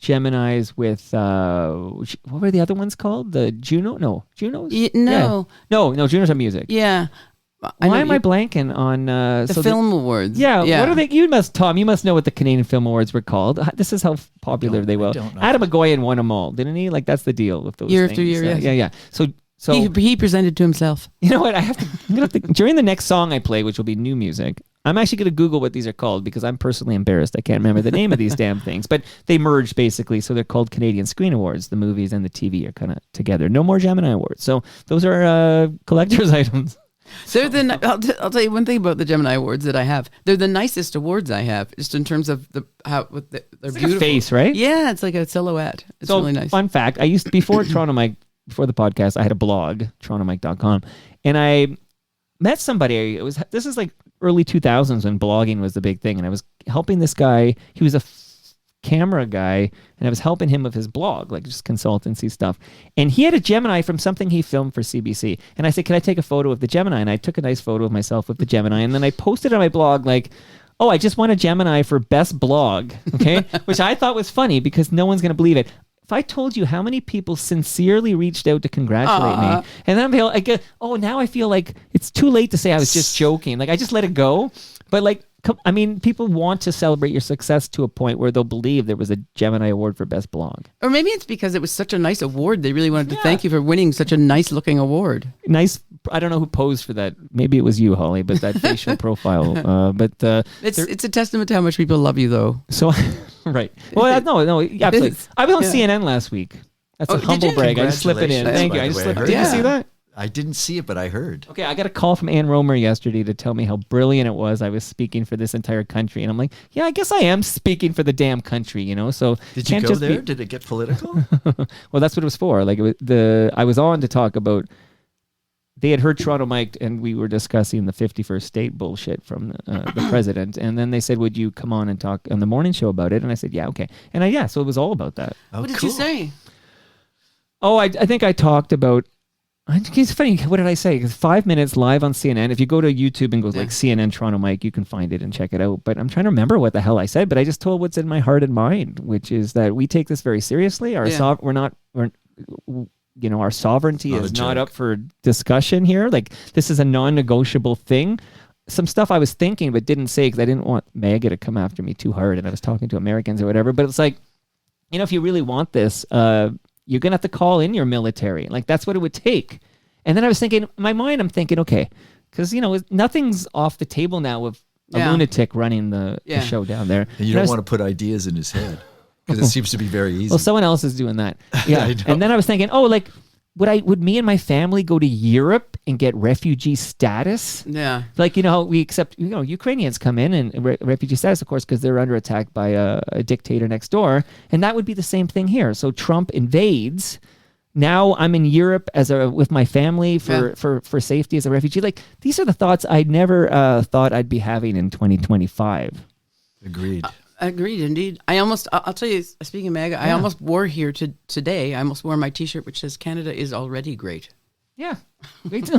Geminis with what were the other ones called? The Juno? No, Junos? No. Yeah. No, Junos are music. Yeah. Why am I blanking on the film awards? Yeah, what are they? Tom, you must know what the Canadian Film Awards were called. This is how popular they were. Adam McGoyan won them all, didn't he? Like that's the deal with those year things. After year. Yes. Yeah. So he presented to himself. You know what? I'm gonna have to during the next song I play, which will be new music. I'm actually going to Google what these are called because I'm personally embarrassed. I can't remember the name of these damn things. But they merged basically, so they're called Canadian Screen Awards. The movies and the TV are kind of together. No more Gemini Awards. So those are collector's items. I'll tell you one thing about the Gemini Awards that I have. They're the nicest awards I have, just in terms of they're It's beautiful. like a face, right? Yeah, it's like a silhouette. It's really nice. Fun fact: I used to, before Toronto Mike, before the podcast, I had a blog, TorontoMike.com, and I met somebody. This is like early 2000s when blogging was the big thing, and I was helping this guy. He was a camera guy, and I was helping him with his blog, like just consultancy stuff. And he had a Gemini from something he filmed for CBC. And I said, "Can I take a photo of the Gemini?" And I took a nice photo of myself with the Gemini, and then I posted on my blog like, "Oh, I just won a Gemini for best blog," okay, which I thought was funny because no one's going to believe it. If I told you how many people sincerely reached out to congratulate me, and then I'm like, oh, now I feel like it's too late to say I was just joking. Like I just let it go. But like, I mean, people want to celebrate your success to a point where they'll believe there was a Gemini Award for best blog. Or maybe it's because it was such a nice award. They really wanted to thank you for winning such a nice looking award. Nice. I don't know who posed for that. Maybe it was you, Holly, but that facial profile. It's a testament to how much people love you, though. So, right. Well, no, absolutely. I was on CNN last week. That's a humble brag. I just slipped it in. Thank you. I just slipped. Did you see that? I didn't see it, but I heard. Okay, I got a call from Ann Romer yesterday to tell me how brilliant it was. I was speaking for this entire country, and I'm like, yeah, I guess I am speaking for the damn country, you know. So did you go there? Did it get political? Well, that's what it was for. Like I was on to talk about. They had heard Toronto Mike, and we were discussing the 51st state bullshit from the president. And then they said, "Would you come on and talk on the morning show about it?" And I said, "Yeah, okay." And so it was all about that. Oh, what did you say? Oh, I think I talked about. It's funny. What did I say? Because 5 minutes live on CNN. If you go to YouTube and go like CNN Toronto Mike, you can find it and check it out. But I'm trying to remember what the hell I said. But I just told what's in my heart and mind, which is that we take this very seriously. Our sovereignty is not up for discussion here. Like this is a non-negotiable thing. Some stuff I was thinking but didn't say because I didn't want MAGA to come after me too hard, and I was talking to Americans or whatever. But it's like, if you really want this, you're going to have to call in your military. Like, that's what it would take. And then I was thinking, in my mind, I'm thinking, okay, because, nothing's off the table now with a lunatic running the show down there. And you don't want to put ideas in his head because it seems to be very easy. Well, someone else is doing that. Yeah. And then I was thinking, would me and my family go to Europe and get refugee status? Yeah. Like, we accept, Ukrainians come in and refugee status, of course, because they're under attack by a dictator next door. And that would be the same thing here. So Trump invades. Now I'm in Europe with my family for safety as a refugee. Like, these are the thoughts I never thought I'd be having in 2025. Agreed. Agreed, indeed. I'll tell you, speaking of MAGA, I almost wore here today, I almost wore my T-shirt which says Canada is already great. Yeah. Which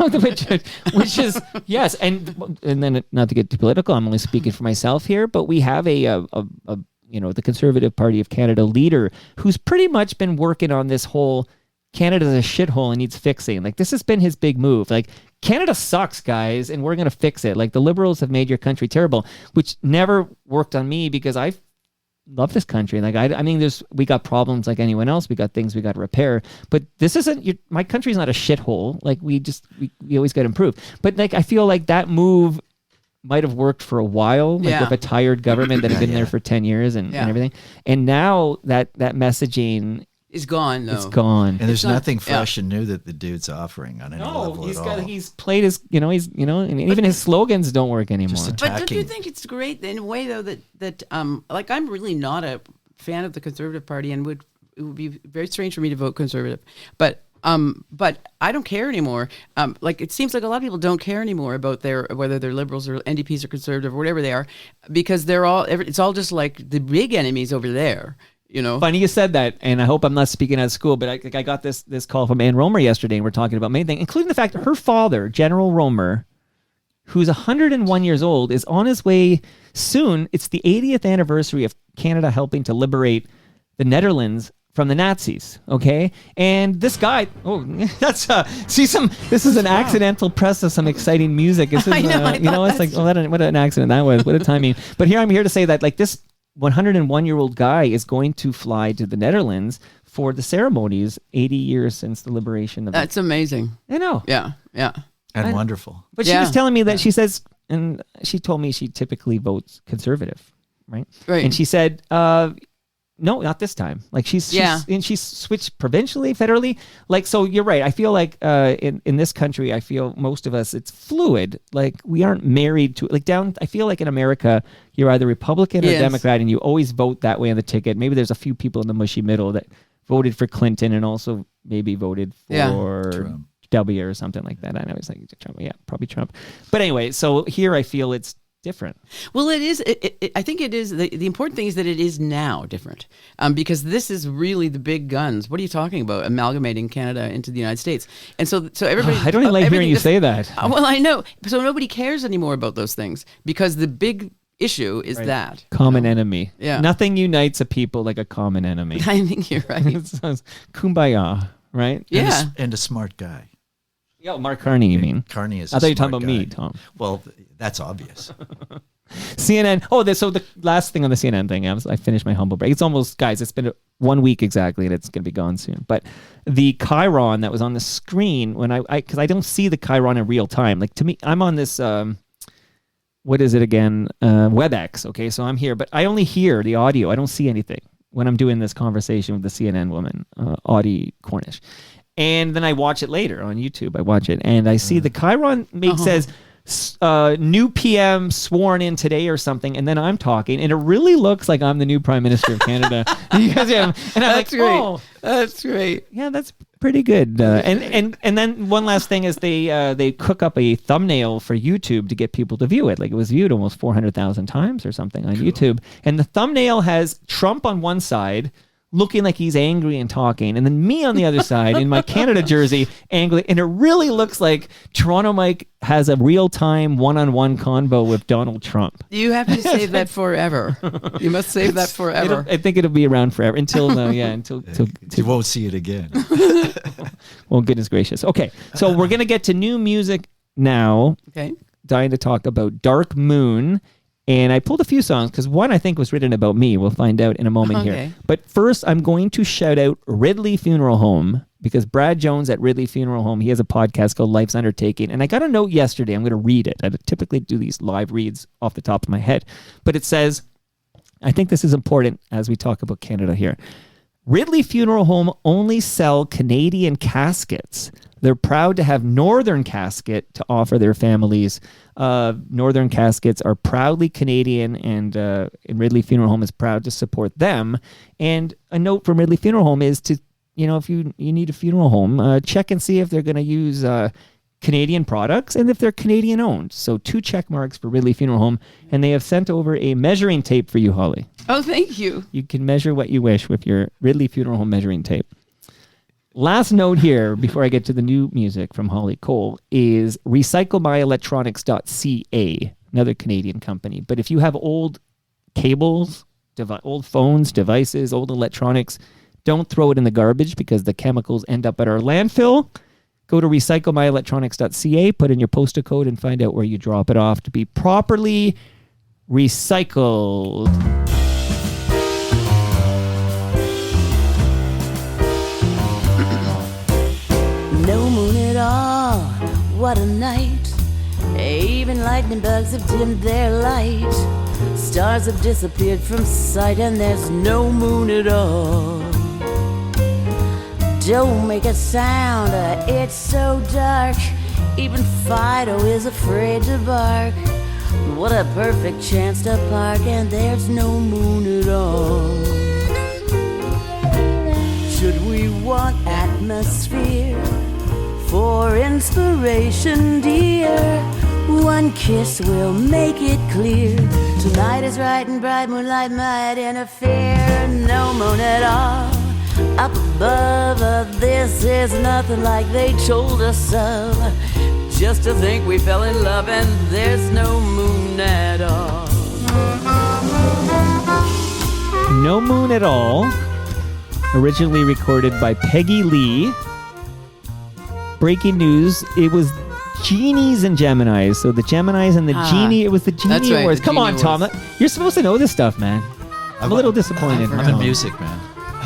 is, yes. And then, not to get too political, I'm only speaking for myself here, but we have the Conservative Party of Canada leader who's pretty much been working on this whole Canada's a shithole and needs fixing. Like, this has been his big move. Like, Canada sucks, guys, and we're going to fix it. Like, the Liberals have made your country terrible, which never worked on me because I love this country. Like, I mean, we got problems like anyone else. We got things we got to repair. But this isn't, my country's not a shithole. Like, we always got to improve. But, like, I feel like that move might have worked for a while, like with a tired government that had been there for 10 years and everything. And now that messaging is gone, though. It's gone. And there's nothing fresh and new that the dude's offering on any level at all. He's played his, and even his slogans don't work anymore. But don't you think it's great in a way, though, that like, I'm really not a fan of the Conservative Party, and it would be very strange for me to vote Conservative. But I don't care anymore. Like, it seems like a lot of people don't care anymore about whether they're Liberals or NDPs or Conservative or whatever they are, because it's all just like the big enemies over there. Funny you said that, and I hope I'm not speaking out of school, but I got this call from Ann Romer yesterday, and we're talking about many things, including the fact that her father, General Romer, who's 101 years old, is on his way soon. It's the 80th anniversary of Canada helping to liberate the Netherlands from the Nazis, okay? And this guy, that's this is an accidental press of some exciting music. This is, it's like, what an accident that was. What a timing. But I'm here to say that, like, this 101-year-old guy is going to fly to the Netherlands for the ceremonies 80 years since the liberation of That's amazing. I know. Yeah. And wonderful. But she was telling me that she says, and she told me she typically votes Conservative, right? Right. And she said, No, not this time. Like she's and she's switched provincially, federally. Like, so you're right. I feel like in this country, I feel most of us, it's fluid. Like we aren't married to like down. I feel like in America, you're either Republican or Democrat, and you always vote that way on the ticket. Maybe there's a few people in the mushy middle that voted for Clinton and also maybe voted for Trump. W or something like that. I know it's like Trump. Yeah, probably Trump. But anyway, so here I feel it's different. Well, it is. I think it is. The important thing is that it is now different because this is really the big guns. What are you talking about? Amalgamating Canada into the United States. And so everybody. I don't even like hearing you say that. Well, I know. So nobody cares anymore about those things because the big issue is that. Common enemy. Yeah. Nothing unites a people like a common enemy. I think you're right. It sounds kumbaya, right? Yeah. And a smart guy. Yeah, Mark Carney, you mean? Carney is I thought you were smart talking about guy. me, Tom. Well, that's obvious. CNN. Oh, so the last thing on the CNN thing, I finished my humble break. It's almost, guys, it's been 1 week exactly, and it's going to be gone soon. But the Chiron that was on the screen, when because I don't see the Chiron in real time. Like to me, I'm on this, what is it again? WebEx. Okay, so I'm here, but I only hear the audio. I don't see anything when I'm doing this conversation with the CNN woman, Audie Cornish. And then I watch it later on YouTube. I watch it, and I see the Chiron says, new PM sworn in today or something, and then I'm talking, and it really looks like I'm the new Prime Minister of Canada. You guys have, and I'm That's like, great. oh, That's great. yeah, that's pretty good. And then one last thing is they cook up a thumbnail for YouTube to get people to view it. Like it was viewed almost 400,000 times or something on YouTube, and the thumbnail has Trump on one side, looking like he's angry and talking, and then me on the other side in my Canada jersey, angry, and it really looks like Toronto Mike has a real-time one-on-one convo with Donald Trump. You have to save that forever. You must save that forever. I think it'll be around forever until You won't see it again. well, goodness gracious. Okay, so we're gonna get to new music now. Okay. Dying to talk about Dark Moon. And I pulled a few songs because one I think was written about me. We'll find out in a moment here. But first, I'm going to shout out Ridley Funeral Home because Brad Jones at Ridley Funeral Home, he has a podcast called Life's Undertaking. And I got a note yesterday. I'm going to read it. I typically do these live reads off the top of my head. But it says, I think this is important as we talk about Canada here. Ridley Funeral Home only sell Canadian caskets. They're proud to have Northern Casket to offer their families. Northern Caskets are proudly Canadian, and Ridley Funeral Home is proud to support them. And a note from Ridley Funeral Home is to, if you need a funeral home, check and see if they're going to use Canadian products and if they're Canadian owned. So 2 check marks for Ridley Funeral Home, and they have sent over a measuring tape for you, Holly. Oh, thank you. You can measure what you wish with your Ridley Funeral Home measuring tape. Last note here, before I get to the new music from Holly Cole, is recyclemyelectronics.ca, another Canadian company. But if you have old cables, old phones, devices, old electronics, don't throw it in the garbage because the chemicals end up at our landfill. Go to recyclemyelectronics.ca, put in your postal code, and find out where you drop it off to be properly recycled. No moon at all, what a night. Even lightning bugs have dimmed their light. Stars have disappeared from sight and there's no moon at all. Don't make a sound, it's so dark. Even Fido is afraid to bark. What a perfect chance to park and there's no moon at all. Should we want atmosphere for inspiration, dear? One kiss will make it clear. Tonight is right and bright, moonlight might interfere. No moon at all up above. This is nothing like they told us of. Just to think we fell in love and there's no moon at all. No Moon at All, originally recorded by Peggy Lee. Breaking news, it was Genies and Geminis. So the Geminis and the Genie, it was the Genie That's right, Awards. the Come Genie on, Tom. Awards. You're supposed to know this stuff, man. I'm a little disappointed. I'm in music, man.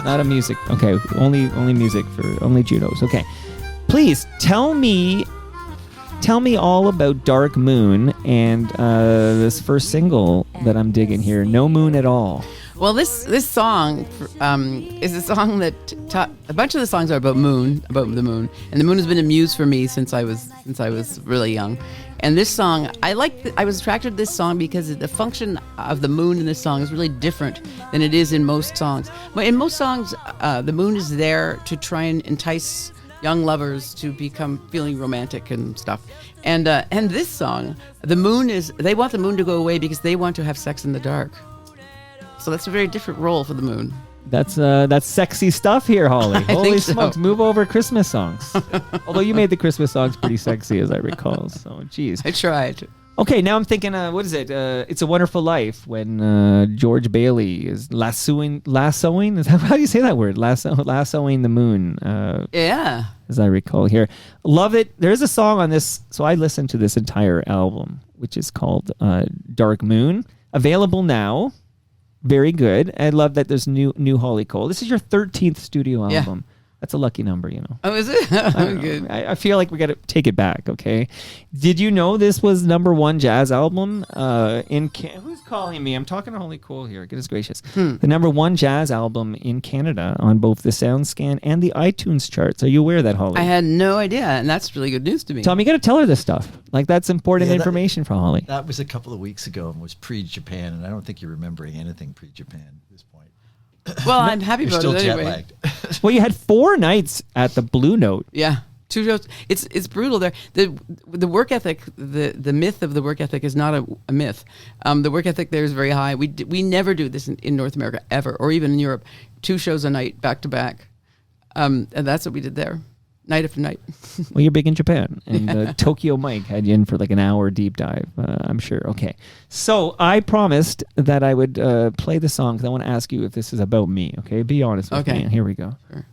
Not a music. Okay, only music for only Junos. Okay. Please tell me all about Dark Moon and this first single that I'm digging here, No Moon at All. Well, this song is a song that a bunch of the songs are about the moon, and the moon has been a muse for me since I was really young. And this song, I was attracted to this song because the function of the moon in this song is really different than it is in most songs. But in most songs, the moon is there to try and entice young lovers to become feeling romantic and stuff. And this song, they want the moon to go away because they want to have sex in the dark. So that's a very different role for the moon. That's sexy stuff here, Holly. Holy think so. smokes, move over Christmas songs. Although you made the Christmas songs pretty sexy, as I recall. So, geez. I tried. Okay, now I'm thinking, what is it? It's a Wonderful Life when George Bailey is lassoing. Is that how you say that word? Lassoing the moon. Yeah. As I recall here. Love it. There's a song on this. So I listened to this entire album, which is called Dark Moon. Available now. Very good. I love that there's new Holly Cole. This is your 13th studio album. Yeah. That's a lucky number, you know. Oh, is it? Good. I feel like we got to take it back, okay? Did you know this was #1 jazz album who's calling me? I'm talking to Holly Cole here. Goodness gracious. The #1 jazz album in Canada on both the SoundScan and the iTunes charts. Are you aware of that, Holly? I had no idea, and that's really good news to me. Tom, you got to tell her this stuff. Like, that's important information for Holly. That was a couple of weeks ago and was pre-Japan, and I don't think you're remembering anything pre-Japan at this point. Well, I'm happy You're about still it jet anyway. lagged. Well, you had 4 nights at the Blue Note. Yeah, 2 shows. It's brutal there. The work ethic, the myth of the work ethic is not a myth. The work ethic there is very high. We never do this in North America ever, or even in Europe. 2 shows a night, back to back, and that's what we did there, night after night. Well, you're big in Japan, and Tokyo Mike had you in for like an hour deep dive, I'm sure. Okay, so I promised that I would play the song because I want to ask you if this is about me. Okay, be honest with me. Here we go. Sure.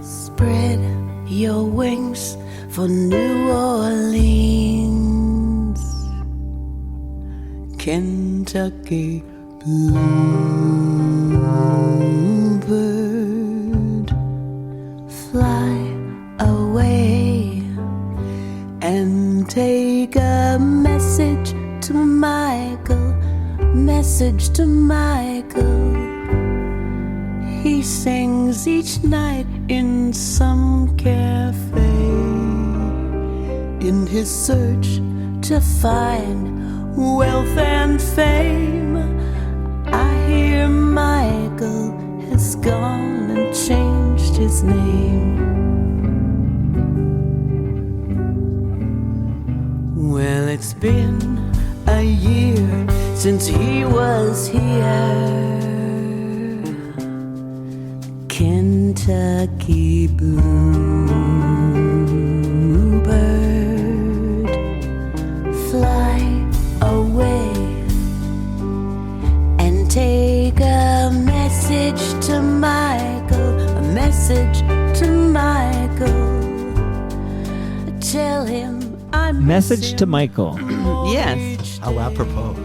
Spread your wings for New Orleans, Kentucky bluebird, fly away and take a message to Michael, He sings each night in some cafe, in his search to find wealth and fame. I hear Michael has gone and changed his name. Well, it's been a year since he was here, Kentucky bluebird, fly away and take a message to Michael, tell him I miss Message him. to Michael. Yes, How apropos.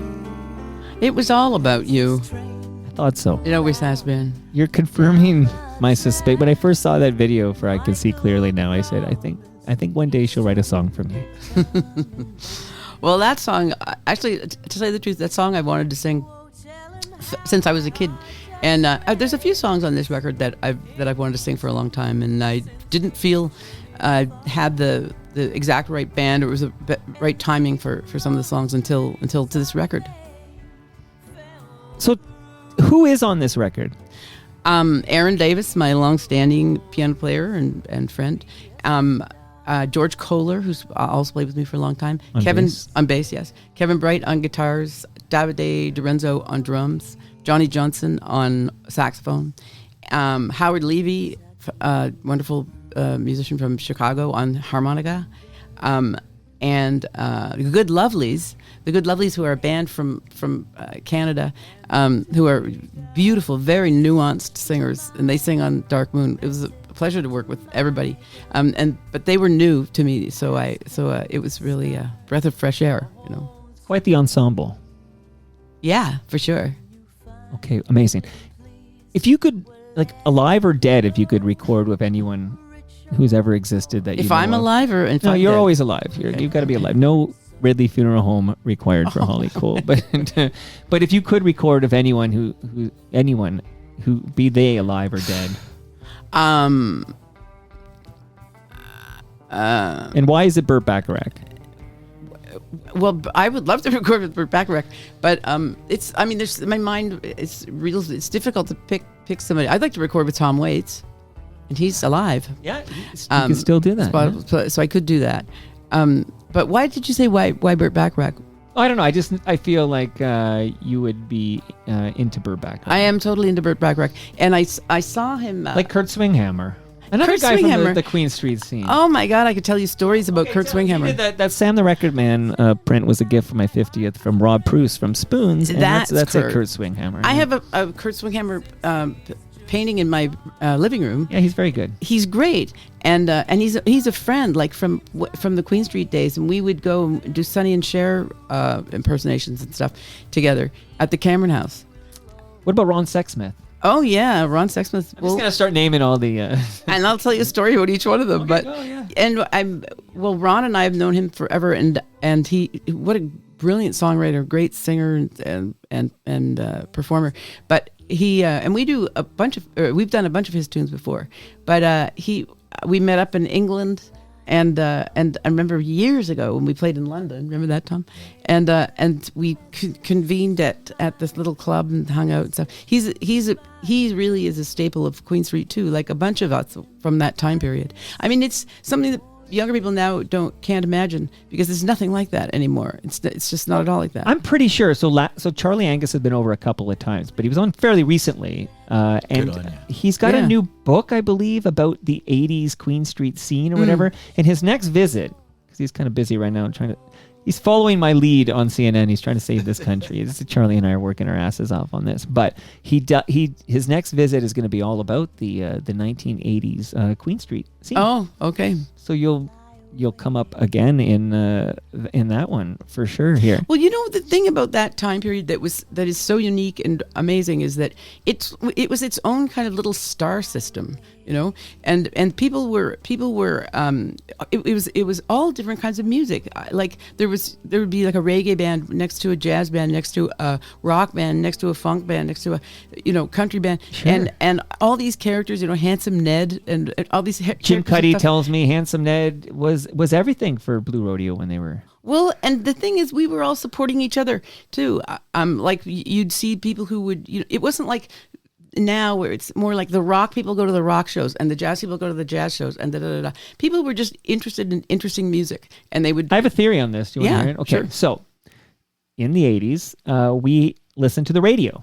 it was all about you. I thought so. It always has been. You're confirming my suspect. When I first saw that video for I Can See Clearly Now, I said, I think one day she'll write a song for me. Well, that song, actually, to say the truth, that song I wanted to sing since I was a kid. And there's a few songs on this record that I've wanted to sing for a long time, and I didn't feel I had the exact right band or it was the right timing for some of the songs until to this record. So who is on this record? Aaron Davis, my long-standing piano player and friend. George Kohler, who's also played with me for a long time. On Kevin bass. on bass, yes. Kevin Bright on guitars. Davide Dorenzo on drums. Johnny Johnson on saxophone. Howard Levy, wonderful musician from Chicago, on harmonica. And the Good Lovelies, who are a band from Canada, who are beautiful, very nuanced singers, and they sing on Dark Moon. It was a pleasure to work with everybody, but they were new to me, so it was really a breath of fresh air, you know. Quite the ensemble. Yeah, for sure. Okay, amazing. If you could, like, alive or dead, if you could record with anyone who's ever existed that you If know I'm of. alive or if No, I'm you're dead? always alive. You've got to be alive. No Ridley Funeral Home required for Holly Cole. But if you could record of anyone who be they alive or dead, and why is it Burt Bacharach? Well, I would love to record with Burt Bacharach, but there's my mind. It's difficult to pick somebody. I'd like to record with Tom Waits, and he's alive. Yeah, you can still do that. So I could do that. But why did you say why Burt Bacharach? I don't know. I feel like you would be into Burt Bacharach. I am totally into Burt Bacharach, and I saw him like Kurt Swinghammer, another Kurt guy Swinghammer. from the Queen Street scene. Oh my God, I could tell you stories about Kurt Swinghammer. That Sam the Record Man print was a gift for my 50th from Rob Pruce from Spoons. And that's Kurt. a Kurt Swinghammer. I have a Kurt Swinghammer painting in my living room. Yeah, he's very good. He's great, and he's a friend, like from the Queen Street days, and we would go and do Sonny and Cher impersonations and stuff together at the Cameron House. What about Ron Sexsmith? Oh yeah, Ron Sexsmith. I'm just gonna start naming all the. And I'll tell you a story about each one of them. Okay, but go, yeah. and Ron and I have known him forever, and he, what a brilliant songwriter, great singer and performer. But he and we do a bunch of we've done a bunch of his tunes before, but we met up in England. And I remember years ago when we played in London. Remember that, Tom? And we convened at this little club and hung out and stuff. He really is a staple of Queen Street too, like a bunch of us from that time period. I mean, it's something that younger people now can't imagine, because there's nothing like that anymore. It's just not at all like that. I'm pretty sure. So Charlie Angus has been over a couple of times, but he was on fairly recently, and on ya. he's got a new book, I believe, about the '80s Queen Street scene or whatever. And his next visit, because he's kind of busy right now, he's following my lead on CNN. He's trying to save this country. Charlie and I are working our asses off on this, but his next visit is going to be all about the 1980s Queen Street scene. Oh, okay. So you'll come up again in that one for sure here. Well, you know, the thing about that time period that is so unique and amazing is that it was its own kind of little star system, you know, and people were it was all different kinds of music. Like there would be like a reggae band next to a jazz band, next to a rock band, next to a funk band, next to a country band, Sure. and all these characters, you know, Handsome Ned and all these Jim characters and Cuddy stuff. tells me Handsome Ned was everything for Blue Rodeo when they were. Well, and the thing is, we were all supporting each other too. Like you'd see people who would, you know, it wasn't like now where it's more like the rock people go to the rock shows and the jazz people go to the jazz shows and da. People were just interested in interesting music, and they would. I have a theory on this. Do you want to hear it? Okay, sure. so in the 80s, we listened to the radio.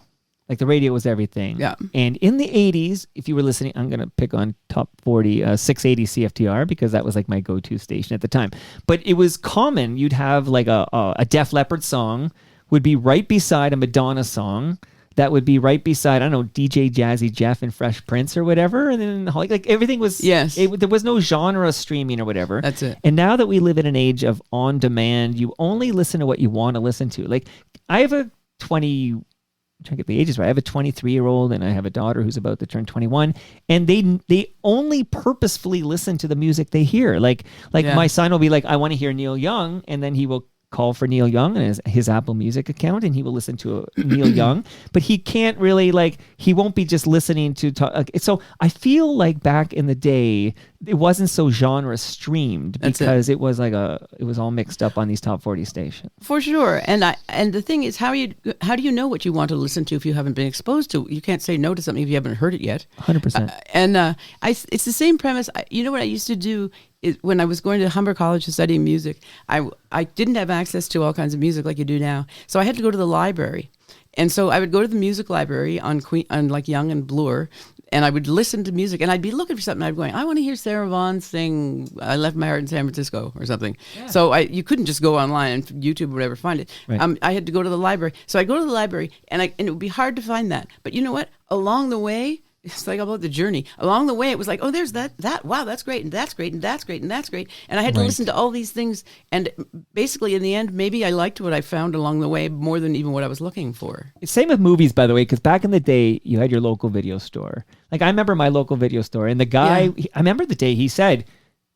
Like the radio was everything. Yeah. And in the 80s, if you were listening, I'm going to pick on top 40, 680 CFTR, because that was like my go-to station at the time. But it was common. You'd have like a Def Leppard song would be right beside a Madonna song. That would be right beside, I don't know, DJ Jazzy Jeff and Fresh Prince or whatever. And then like everything was, Yes. There was no genre streaming or whatever. That's it. And now that we live in an age of on demand, you only listen to what you want to listen to. Like I have a 20, I'm trying to get the ages right. I have a 23-year-old and I have a daughter who's about to turn 21, and they only purposefully listen to the music they hear. Like Yeah. my son will be like, I want to hear Neil Young, and then he will call for Neil Young in his Apple Music account, and he will listen to Neil Young, but he can't really, like, he won't be just listening to so I feel like back in the day it wasn't so genre streamed, because it was like it was all mixed up on these top 40 stations. For sure, and the thing is, how do you know what you want to listen to if you haven't been exposed to? You can't say no to something if you haven't heard it yet. 100%. And it's the same premise. You know what I used to do when I was going to Humber College to study music, I didn't have access to all kinds of music like you do now. So I had to go to the library. And so I would go to the music library on like Young and Bloor, and I would listen to music, and I'd be looking for something. I'd be going, I want to hear Sarah Vaughan sing "I Left My Heart in San Francisco" or something. Yeah. So you couldn't just go online and YouTube or whatever find it. Right. I had to go to the library. So I go to the library, and it would be hard to find that. But you know what? Along the way, it's like about the journey. Along the way, it was like, oh, there's that. Wow, that's great, and that's great, and that's great, and that's great. And I had to listen to all these things. And basically, in the end, maybe I liked what I found along the way more than even what I was looking for. It's same with movies, by the way, because back in the day, you had your local video store. Like, I remember my local video store, and the guy, I remember the day he said,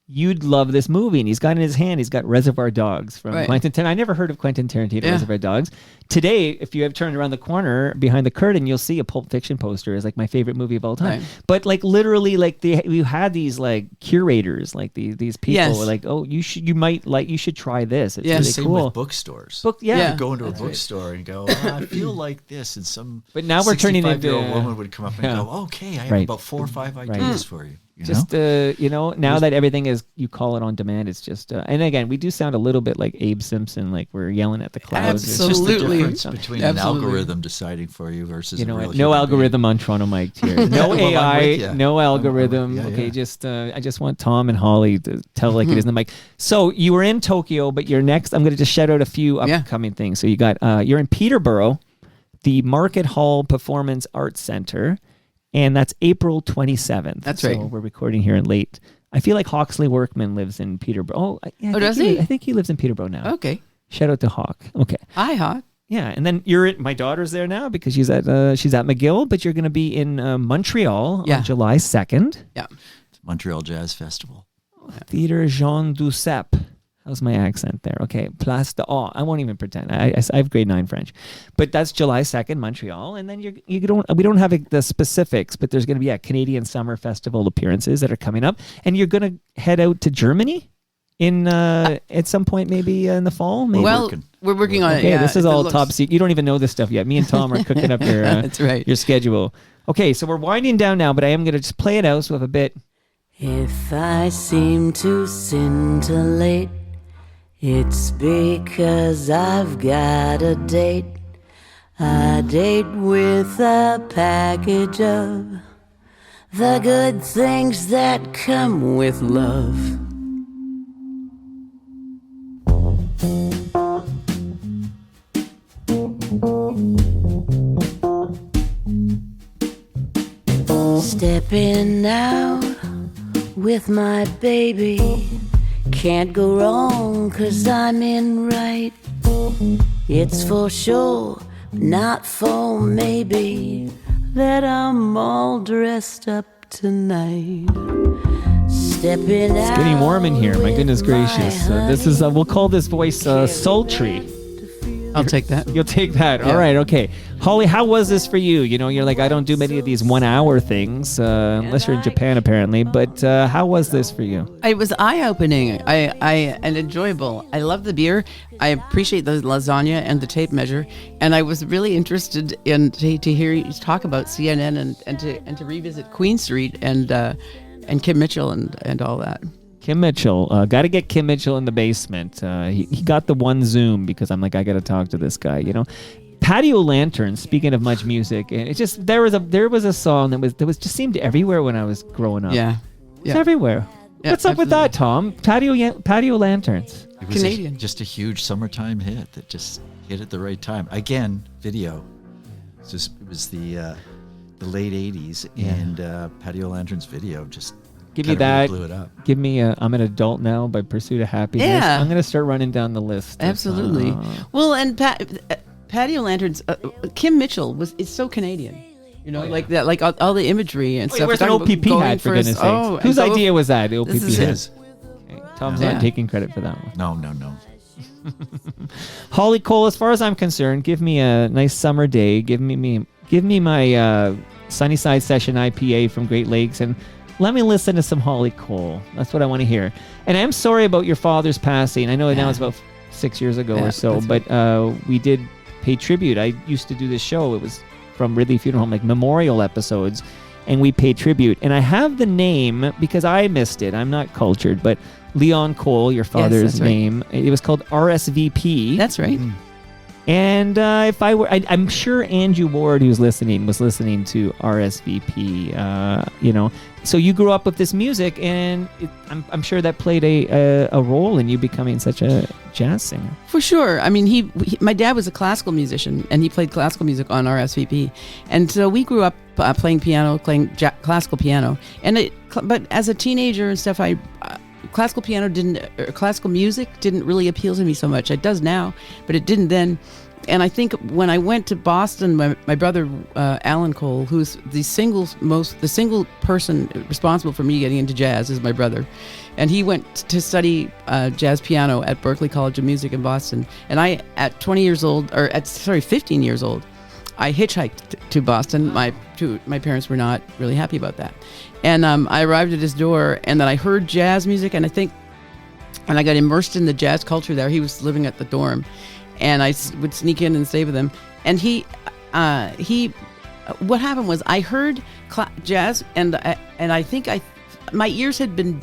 you'd love this movie. And he's got in his hand, he's got Reservoir Dogs from Quentin Tarantino. I never heard of Quentin Tarantino, Reservoir Dogs. Today, if you have turned around the corner behind the curtain, you'll see a Pulp Fiction poster as like my favorite movie of all time. Right. But like literally, like you had these like curators, like these people were like, oh, you should try this. It's really same cool. with bookstores. You go into a bookstore and go, oh, I feel like this, and some. But now we're turning into a woman would come up and go, okay, I have about 4 or 5 ideas for you. Now that everything is, you call it on demand, it's just, and again, we do sound a little bit like Abe Simpson, like we're yelling at the clouds. Absolutely. It's just the difference between an algorithm deciding for you versus no algorithm on Toronto Mike here. No AI, no algorithm. Okay, I just want Tom and Holly to tell like it is in the mic. So you were in Tokyo, but you're next. I'm going to just shout out a few upcoming things. So you got, you're in Peterborough, the Market Hall Performance Arts Center. And that's April 27th. That's right. So we're recording here in late. I feel like Hawksley Workman lives in Peterborough. Does he? I think he lives in Peterborough now. Okay. Shout out to Hawk. Okay. Hi, Hawk. Yeah, and then my daughter's there now because she's at McGill, but you're going to be in Montreal on July 2nd. Yeah. Montreal Jazz Festival. Theater Jean Duceppe. How's my accent there? Okay, Place de Awe. I won't even pretend. I have grade 9 French, but that's July 2nd, Montreal, and then we don't have the specifics, but there's going to be a Canadian Summer Festival appearances that are coming up, and you're going to head out to Germany in at some point, maybe in the fall. Maybe. Well, we're working on it. Okay, this is all top secret. You don't even know this stuff yet. Me and Tom are cooking up your that's right. your schedule. Okay, so we're winding down now, but I am going to just play it out. So we have a bit. If I seem to scintillate, it's because I've got a date with a package of the good things that come with love. Stepping out with my baby, can't go wrong 'cause I'm in right. It's for sure, not for maybe, that I'm all dressed up tonight. Stepping out. It's getting warm in here. My goodness gracious. This is we'll call this voice sultry. I'll take that. You'll take that. Yeah. All right. Okay. Holly, how was this for you? You know, you're like, I don't do many of these 1 hour things, unless you're in Japan, apparently. But how was this for you? It was eye-opening and enjoyable. I love the beer. I appreciate the lasagna and the tape measure. And I was really interested in to hear you talk about CNN and to revisit Queen Street and Kim Mitchell and all that. Kim Mitchell, got to get Kim Mitchell in the basement. He got the one Zoom because I'm like, I got to talk to this guy, you know. Patio Lanterns, speaking of much music, and it's just there was a song that was just seemed everywhere when I was growing up. Yeah. It's everywhere. Yeah, what's up with that, Tom? Patio Lanterns. It was Canadian. just a huge summertime hit that just hit at the right time. Again, video. It was the late 80s, and Patio Lanterns video just give me that. Really blew it up. Give me I'm an Adult Now by Pursuit of Happiness. Yeah. I'm going to start running down the list. Absolutely. Well, and Patio Lanterns, Kim Mitchell is so Canadian. You know, like that, like all the imagery and stuff. Where's an OPP hat, for goodness sakes? Whose idea was that? The OPP This is hat. his. Okay. Tom's not taking credit for that one. No. Holly Cole, as far as I'm concerned, give me a nice summer day. Give me my Sunnyside Session IPA from Great Lakes, and let me listen to some Holly Cole. That's what I want to hear. And I'm sorry about your father's passing. I know now it's about 6 years ago or so, but we did pay tribute. I used to do this show. It was from Ridley Funeral Home, like memorial episodes. and we pay tribute. And I have the name because I missed it. I'm not cultured, but Leon Cole, your father's that's right. name, it was called RSVP. That's right. And if I were, I'm sure Andrew Ward, who's listening, was listening to RSVP. So you grew up with this music, and I'm sure that played a role in you becoming such a jazz singer. For sure. I mean, my dad was a classical musician, and he played classical music on RSVP, and so we grew up playing piano, classical piano. But as a teenager and stuff, classical music didn't really appeal to me so much. It does now, but it didn't then. And I think when I went to Boston, my brother Alan Cole, who's the single person responsible for me getting into jazz, is my brother, and he went to study jazz piano at Berklee College of Music in Boston. And I, at 15 years old, I hitchhiked to Boston. My parents were not really happy about that, and I arrived at his door, and then I heard jazz music, and I got immersed in the jazz culture there. He was living at the dorm, and I would sneak in and stay with him. And what happened was I heard jazz, and I think my ears had been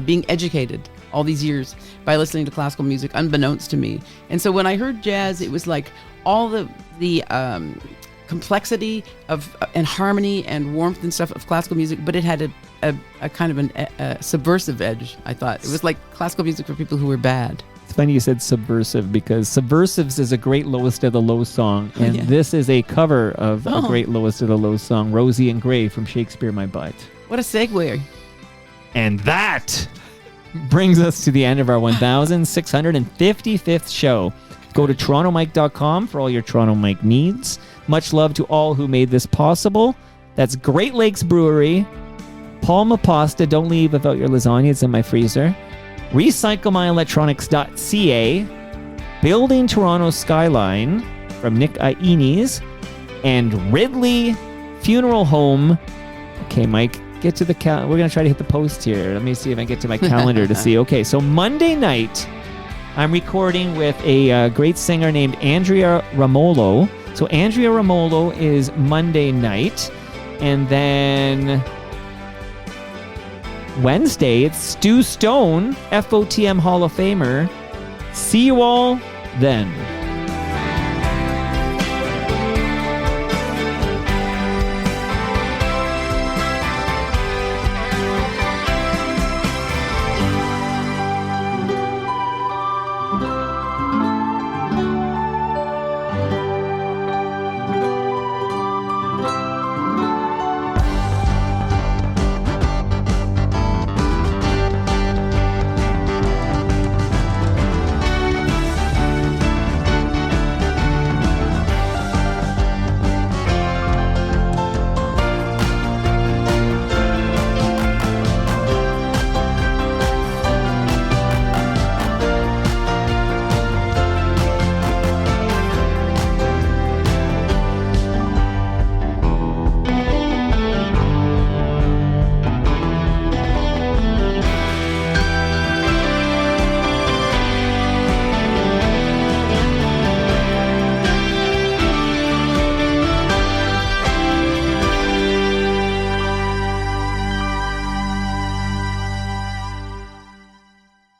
being educated all these years by listening to classical music, unbeknownst to me. And so when I heard jazz, it was like all the complexity of and harmony and warmth and stuff of classical music, but it had a kind of a subversive edge. I thought it was like classical music for people who were bad. It's funny you said subversive, because Subversives is a great Lowest of the Low song, and this is a cover of a great Lowest of the Low song, Rosie and Gray from Shakespeare My Butt. What a segue. And that brings us to the end of our 1655th show. Go to torontomike.com for all your Toronto Mike needs. Much love to all who made this possible. That's Great Lakes Brewery, Palma Pasta, don't leave without your lasagna, it's in my freezer, RecycleMyElectronics.ca, Building Toronto Skyline from Nick Ines, and Ridley Funeral Home. Okay, Mike, get to the we're going to try to hit the post here. Let me see if I can get to my calendar to see. Okay, so Monday night, I'm recording with a great singer named Andrea Ramolo. So Andrea Ramolo is Monday night. And then Wednesday, it's Stu Stone, FOTM Hall of Famer. See you all then.